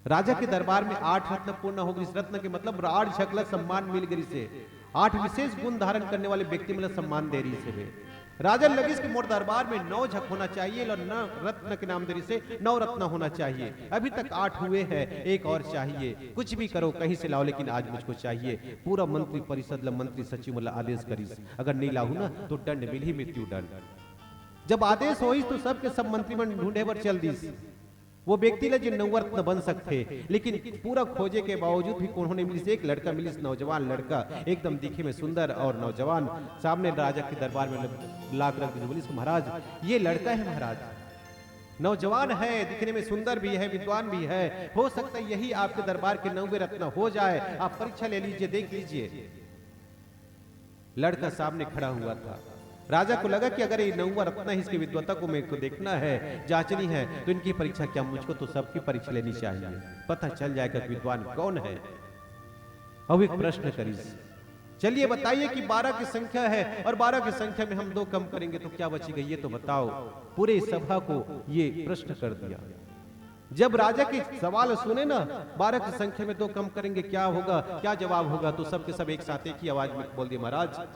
[SPEAKER 2] राजा के दरबार में 8 रत्न पूर्ण हो गई। इस रत्न के मतलब 8 झकला सम्मान मिल गई से, 8 विशेष गुण धारण करने वाले व्यक्ति मतलब सम्मान दे रही से। राजा लगिस के मोर दरबार में 9 झक होना चाहिए और 9 रत्न के नाम दे रही से 9 रत्न होना चाहिए। अभी तक 8 हुए हैं, एक और चाहिए। कुछ भी करो कहीं से लाओ, लेकिन आज मुझको चाहिए। पूरा मंत्री परिषद मंत्री सचिव मतलब आदेश करीस, अगर नहीं लाऊ ना तो दंड मिल ही, मृत्यु दंड। जब आदेश हो तो सबके सब मंत्रीमंडल ढूंढे पर चल दीस वो व्यक्ति ले जो 9 रत्न बन सकते, लेकिन पूरा खोजे के बावजूद भी उन्होंने मिली। एक लड़का मिली, नौजवान लड़का एकदम दिखे में सुंदर और नौजवान, सामने राजा के दरबार में लाख रख दी। बोली महाराज ये लड़का है महाराज, नौजवान है, दिखने में सुंदर भी है, विद्वान भी है, हो सकता है यही आपके दरबार के 9वें रत्न हो जाए, आप परीक्षा ले लीजिए, देख लीजिए। लड़का सामने खड़ा हुआ था। राजा को लगा कि अगर ये 9वां रत्न है, इसकी विद्वता को मेरे को देखना है, जांचनी है, तो इनकी परीक्षा क्या, मुझको तो सबकी परीक्षा लेनी चाहिए, पता चल जाएगा विद्वान कौन है। अब एक प्रश्न करी, चलिए बताइए कि 12 की संख्या है और 12 की संख्या में हम 2 कम करेंगे तो क्या बचेगा, ये तो बताओ। पूरे सभा को ये प्रश्न कर दिया। जब राजा के सवाल सुने ना, 12 की संख्या में 2 कम करेंगे क्या होगा, क्या जवाब होगा, तो सबके सब एक साथ एक ही आवाज में बोल दिए, महाराज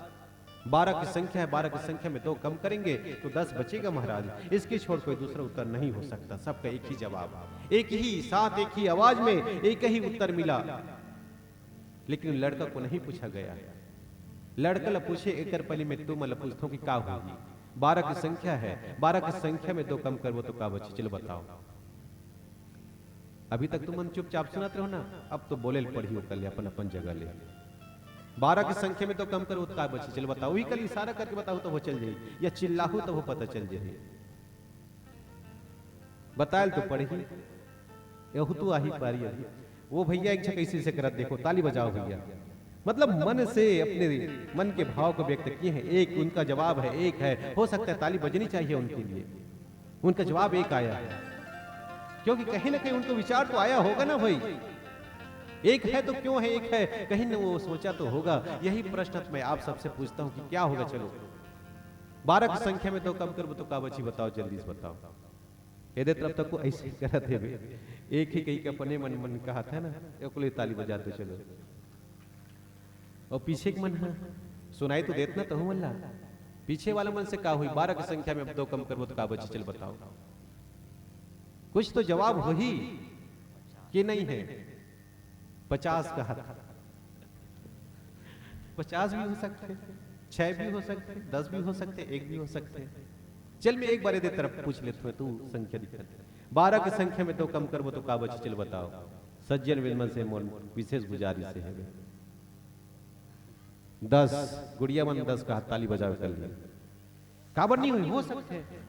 [SPEAKER 2] 12 की संख्या है, 12 की संख्या में 2 कम करेंगे तो 10 बचेगा महाराज, इसके छोड़ कोई दूसरा उत्तर नहीं हो सकता। सबका एक ही जवाब, एक ही साथ, एक ही आवाज में एक ही उत्तर मिला। लेकिन लड़का को नहीं पूछा गया। लड़का ला पूछे एक पहले में तुम मतलब पूछता कि क्या होगी, 12 की संख्या है, 12 की संख्या में 2 कम करवो तो क्या बचे, चलो बताओ। अभी तक तुम मन चुपचाप सुनाते हो ना, अब तो बोले पढ़ियो कल अपन अपन जगह ले। 12 की संख्या में तो कम करो तो क्या बची, चलो बताओ। वही कल इशारा करके बताओ तो वो चल जाए, या चिल्लाहू तो वो पता चल जाए। बतायल तो पढ़ी, यहू तो आही पारी अभी। वो भैया एक झक ऐसे से करत देखो, ताली बजाओ भैया, मतलब मन से अपने मन के भाव को व्यक्त किए हैं। एक उनका जवाब है, एक है, हो सकता है ताली बजनी चाहिए उनके लिए, उनका जवाब एक आया है, क्योंकि कहीं ना कहीं उनको विचार तो आया होगा ना भाई, एक है तो क्यों है, एक है, कहीं ना वो सोचा तो होगा। यही प्रश्न मैं आप सबसे पूछता हूं कि क्या होगा। चलो 12 की संख्या में 2 कम करो तो क्या बची, बताओ जल्दी से बताओ। यदि तब तक को ऐसे करत है, एक ही कहीं का अपने मन मन कहा था ना, एक ताली बजा दो चलो, और पीछे के मन है सुनाई तो देतना तो हूं मल्ला, पीछे वाला मन से क्या हुई, 12 की संख्या में 2 कम करो तो क्या बची, चल बताओ। कुछ तो जवाब हो ही कि नहीं है। 50 कहा था, 50 भी हो सकते, 6 भी हो सकते, 10 भी हो सकते, 1 भी हो सकते। चल मैं एक बार इधर तरफ पूछ लेता हूं, तू संख्या दिखा। 12 की संख्या में 2 कम करबो तो का बची, चल बताओ। सज्जन विमल से मोर विशेष गुजारिश है 10, गुड़िया मन 10 का ताली बजाओ कर लिया। काबर नहीं हुई, हो सकते हैं।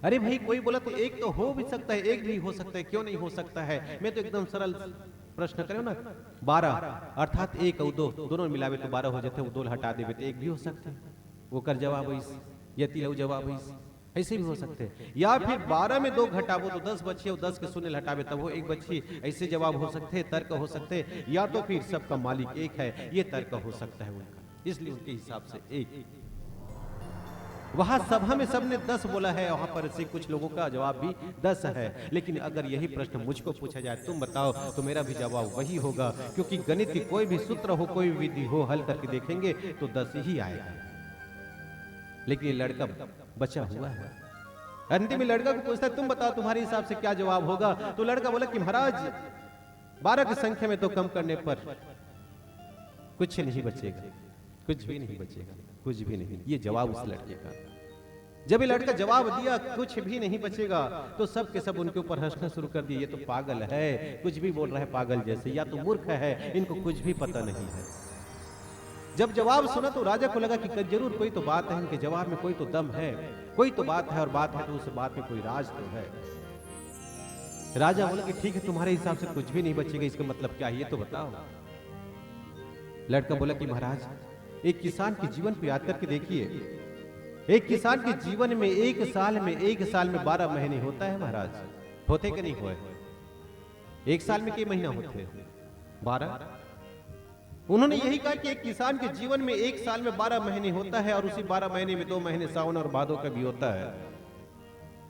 [SPEAKER 2] अरे भाई कोई बोला तो एक तो हो भी सकता है, एक भी हो सकता है, क्यों नहीं हो सकता है। मैं तो एकदम सरल प्रश्न करो ना, 12 अर्थात 1 और 2 दोनों मिलावे तो 12 हो जाते हैं, वो 2 हटा देवे तो 1 भी हो सकते हैं। वो कर जवाब या तिलऊ जवाब ऐसे भी हो सकते हैं। या फिर 12 में 2 घटावो तो 10 बचे, और 10 के शून्य हटावे तब वो 1 बची। ऐसे जवाब हो सकते हैं, तर्क हो सकते हैं। या तो फिर सबका मालिक एक है, ये तर्क हो सकता है उनका, इसलिए उनके हिसाब से 1। वहां सभा में सबने 10 बोला है, वहां पर से कुछ लोगों का जवाब भी 10 है। लेकिन अगर यही प्रश्न मुझको पूछा जाए, तुम बताओ, तो मेरा भी जवाब वही होगा, क्योंकि गणित की कोई भी सूत्र हो, कोई भी विधि हो, हल करके देखेंगे तो 10 ही आएगा। लेकिन ये लड़का बचा हुआ है। अंतिम में लड़का को पूछता है, तुम बताओ तुम्हारे हिसाब से क्या जवाब होगा। तो लड़का बोला कि महाराज 12 की संख्या में तो कम करने पर कुछ नहीं बचेगा, कुछ भी नहीं बचेगा, कुछ भी नहीं। ये जवाब उस लड़के का। जब ये लड़का जवाब दिया कुछ भी नहीं बचेगा, तो सब के सब उनके ऊपर हंसना शुरू कर दिए। ये तो पागल है, कुछ भी बोल रहा है पागल जैसे, या तो मूर्ख है, इनको कुछ भी पता नहीं है। जब जवाब सुना तो राजा को लगा कि जरूर कोई तो बात है, इनके जवाब में कोई तो दम है, कोई तो बात है, और बात है तो उस बात में कोई राज तो है। राजा बोला कि ठीक है, तुम्हारे हिसाब से कुछ भी नहीं बचेगा, इसका मतलब क्या है ये तो बताओ। लड़का बोला कि महाराज एक किसान के जीवन को याद करके देखिए, एक किसान के जीवन में एक साल में 12 महीने होता है महाराज, होते कि नहीं हुए? एक साल में कितने महीना होते हैं? 12। उन्होंने यही कहा कि एक किसान के जीवन में एक साल में 12 महीने होता है, और उसी 12 महीने में 2 महीने सावन और भादों का भी होता है,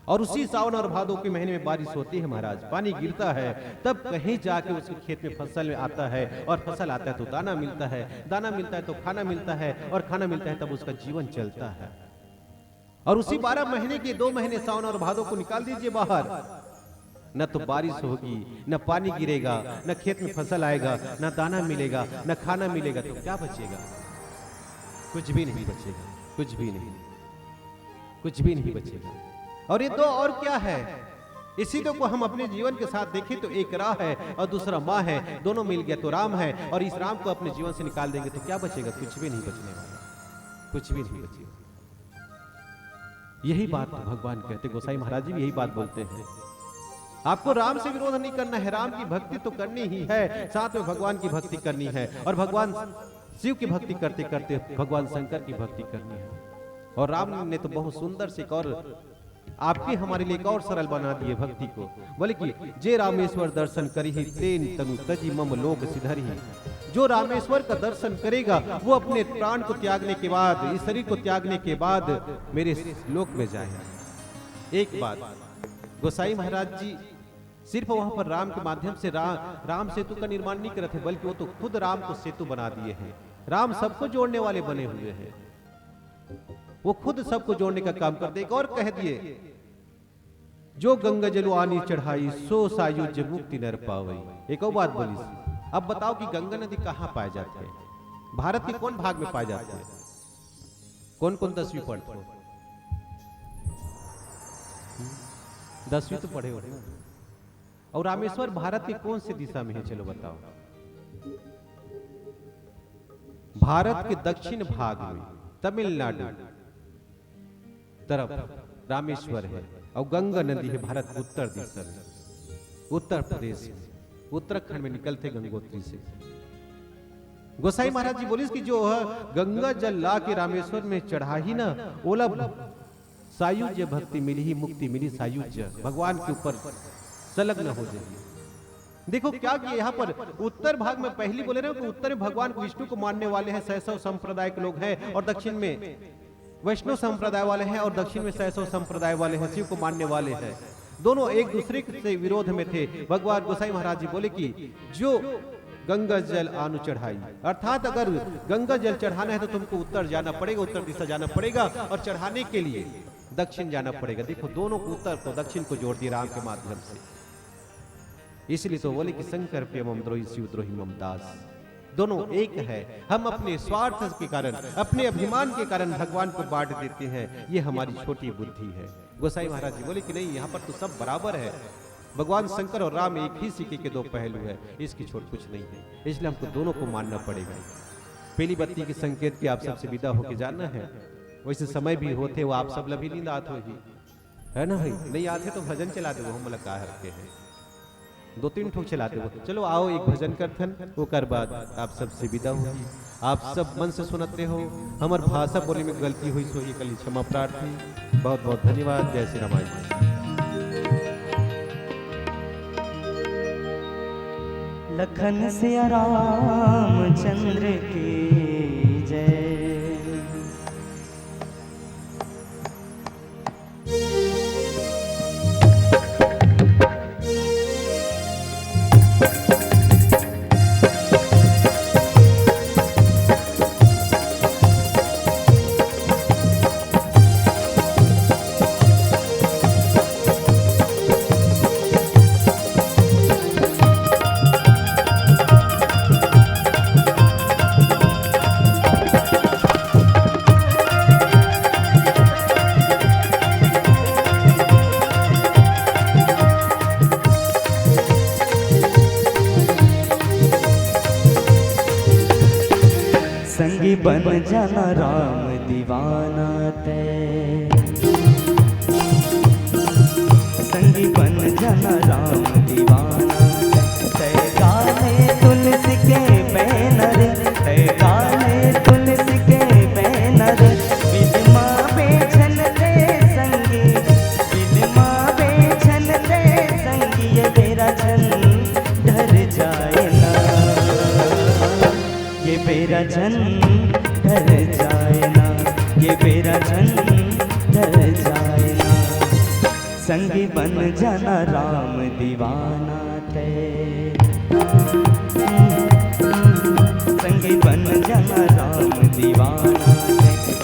[SPEAKER 2] और उसी सावन और भादों के महीने में बारिश होती है महाराज, पानी गिरता है, तब कहीं जाके उसके खेत में फसल आता है, और फसल आता है तो दाना मिलता है, दाना मिलता है तो खाना मिलता है, और खाना मिलता है तब उसका जीवन चलता है। और उसी 12 महीने के 2 महीने सावन और भादों को निकाल दीजिए बाहर, न तो बारिश होगी, न पानी गिरेगा, न खेत में फसल आएगा, न दाना मिलेगा, न खाना मिलेगा, तो क्या बचेगा? कुछ भी नहीं बचेगा, कुछ भी नहीं, कुछ भी नहीं बचेगा। और ये दो और क्या है? इसी दो को हम अपने जीवन के साथ देखें तो एक राह है और दूसरा माँ है, दोनों मिल गया तो राम है, और इस राम को अपने जीवन से निकाल देंगे तो क्या बचेगा? कुछ भी नहीं बचने वाला, कुछ भी नहीं बचेगा। यही बात भगवान कहते, गोसाई महाराज जी भी यही बात बोलते हैं। आपको राम से विरोध नहीं करना है, राम की भक्ति तो करनी ही है, साथ में भगवान की भक्ति करनी है, और भगवान शिव की भक्ति करते करते भगवान शंकर की भक्ति करनी है। और राम ने तो बहुत सुंदर से और आपके हमारे लिए और सरल बना दिए भक्ति को, बोले कि जे रामेश्वर दर्शन करी तेन तनु तजी मम लोक सिधरी। जो रामेश्वर का दर्शन करेगा वो अपने प्राण को त्यागने के बाद, इस शरीर को त्यागने के बाद मेरे लोक में जाएगा। एक बात गोसाई महाराज जी सिर्फ वहां पर राम के माध्यम से राम सेतु का निर्माण नहीं करते, बल्कि वो तो खुद राम को सेतु बना दिए हैं। राम सबको जोड़ने वाले बने हुए हैं, वो खुद सबको जोड़ने का काम करते। एक और कह दिए, जो गंगा जल आनी चढ़ाई सो सायुज मुक्ति नर पावई। एक और बात बोली। अब बताओ कि गंगा नदी कहाँ पाए जाते हैं? भारत के कौन भाग में पाए जाते हैं? कौन कौन 10वीं पढ़ते हो? 10वीं तो पढ़े हो। और रामेश्वर भारत की कौन सी दिशा में है? चलो बताओ। भारत के दक्षिण भाग में तमिलनाडु तरफ रामेश्वर है, और गंगा नदी है भारत के उत्तर दिशा में, उत्तर प्रदेश में, उत्तराखंड में निकलते गंगोत्री से। गोसाई महाराज जी बोले कि जो गंगा जल ला के रामेश्वर में चढ़ा ही ना, ओला सायुज्य भक्ति मिली ही मुक्ति मिली, सायुज्य भगवान के ऊपर संलग्न हो जाएगी। देखो क्या कि यहाँ पर उत्तर भाग में पहली बोले रहे हो कि उत्तर में भगवान विष्णु को मानने वाले हैं, शैशव संप्रदाय के लोग हैं, और दक्षिण में वैष्णव संप्रदाय वाले हैं, और दक्षिण में शैशव संप्रदाय वाले हैं, शिव को मानने वाले हैं। दोनों एक दूसरे से विरोध में थे। भगवान गोसाई महाराज जी बोले कि जो गंगा जल आनु चढ़ाई, अर्थात अगर गंगा जल चढ़ाना है तो तुमको उत्तर जाना पड़ेगा, उत्तर दिशा जाना पड़ेगा, और चढ़ाने के लिए दक्षिण जाना पड़ेगा। देखो दोनों को, उत्तर को दक्षिण को जोड़ दिया राम के माध्यम से। इसलिए तो बोले कि शंकर प्रिय मम द्रोही शिव द्रोही मम दास। दोनों एक है। हम अपने स्वार्थ के कारण, अपने अभिमान के कारण भगवान को बांट देते हैं, ये हमारी छोटी बुद्धि है। गोसाई महाराज जी बोले कि नहीं, यहाँ पर तो सब बराबर है। भगवान शंकर और राम एक ही सिक्के के दो पहलू है, इसकी छोट कुछ नहीं है, इसलिए हमको दोनों को मानना पड़ेगा। पीली बत्ती के संकेत की आप सबसे विदा होके जाना है। वैसे समय भी होते वो आप सब लभी नींद आत होगी, है ना भाई? नहीं आते तो भजन चला दे, वो हम लगा रखे हैं, 2-3 ठोक चलाते हो। चलो आओ एक भजन करथन, वो कर बाद आप सबसे विदा होगी। आप सब मन से सुनते हो। हमार भाषा बोले में गलती हुई सो ये कल क्षमा प्रार्थी। बहुत बहुत धन्यवाद। जय श्री राम।
[SPEAKER 1] लखन से रामचंद्र की जय। संगी बन जाना राम दीवाना ते, संगी बन जाना राम दीवाना ते। गाने तुलसी के बैनर, गाने तुलसी के बैनर, विजमा बेच झन ढल जाए ना, ये बेरा झन ढल जाए ना। संगी बन जाना राम दीवाना ते, संगी बन जाना राम दीवाना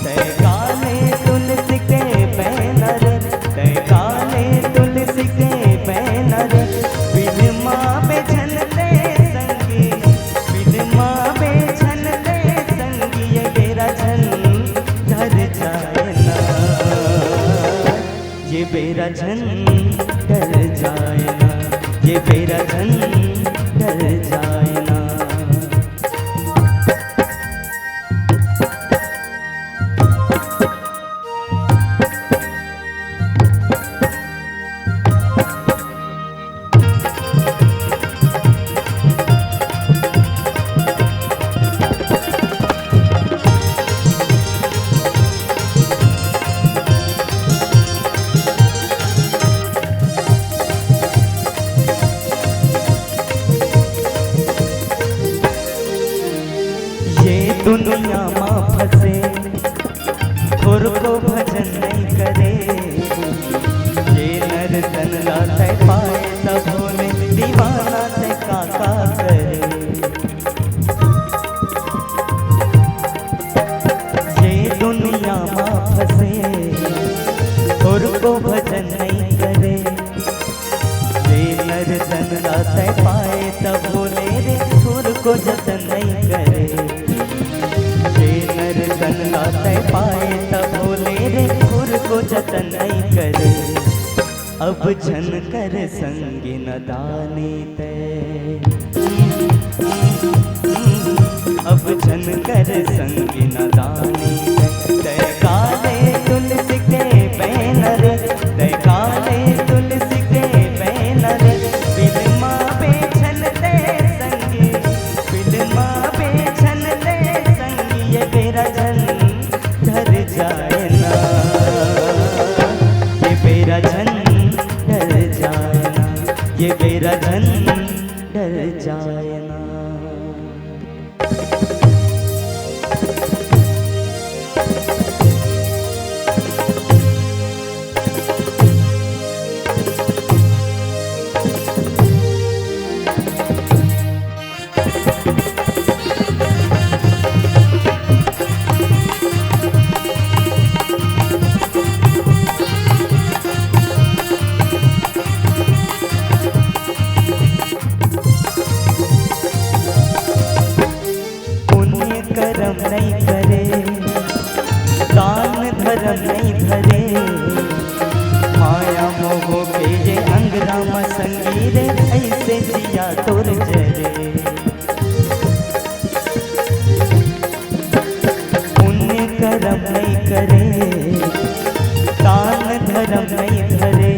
[SPEAKER 1] ते। काले तुलसी के बैनर, काले तुलसी के बैनर, बिलमा बेझनते संगी, बिलमा बेझनते संगी, ये बेरा झन ढल जाए ना, ये बेरा झन ढल जाए ना, ये बेरा झन ढल जाए ना। दुनिया माँ फंसे खुर को भजन नहीं करे, ये नर तन लाते पाए तब बोले दीवाना से काका करे। ये दुनिया माँ फंसे खुर को भजन नहीं करे, ये नर तन लाते पाए तब बोले रे खुर को जतन नहीं करे। तन लाते पाए तब बोले रे खुर को जतन नहीं करे। अब झन कर संगी नदानी ते, अब झन कर संगी नदानी ते। काले तुलसी के बैनर, काले तुलसी के बैनर, बिलमा बेझनते संगी, बिलमा बेझनते संगी, ये बेरा झन ढल जाए ना, ये बेरा झन ढल जाए ना, ये बेरा झन ढल जाए ना। करम नहीं करे, दान धर्म नहीं धरे, माया मोह के ये अंग राम संगी रे, ऐसे जिया तोर जरे। पुण्य करम नहीं करे, दान धर्म नहीं धरे,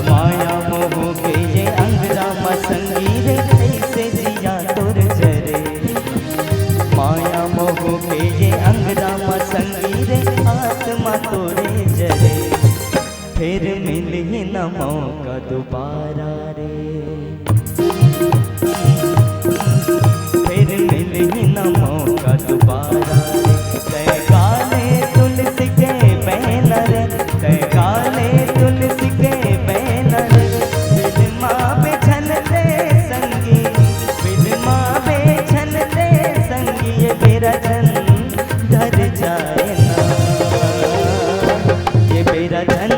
[SPEAKER 1] माया मोह के ये अंग राम संगी रे, ऐसे जिया तोर जरे। माया मोह के ये अंग राम संगी रे, आत्मा तोरे जरे। फिर मिल ही न मौका दोबारा रे, फिर मिल ही न मौका दोबारा रे। काले तुलसी के बैनर, काले तुलसी के बैनर, बिलमा बेझनते संगी, बिलमा बेझनते संगी, ये बेरा झन ढल जाए ना, ये बेरा झन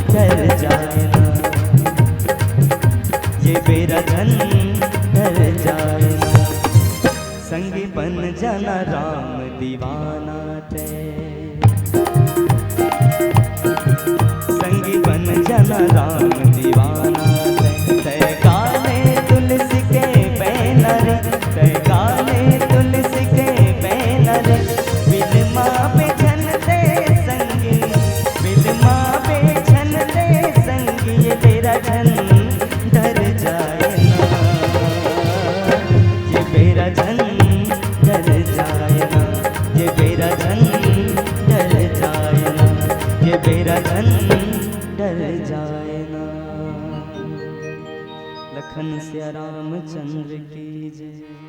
[SPEAKER 1] ढल जाए ना, ये बेरा झन ढल जाए ना। संगी बन जाना राम दीवाना ते, संगी बन जाना राम दीवाना ते। काले तुलसी के बैनर, काले तुलसी के बैनर, बिलमा बेझनते संगी, बिलमा बेझनते संगी, ये बेरा झन ढल जाए ना, ये बेरा झन ढल जाए ना, ये बेरा झन ढल जाए ना, ये बेरा झन ढल जाए ना। लखन सिया रामचंद्र की जय।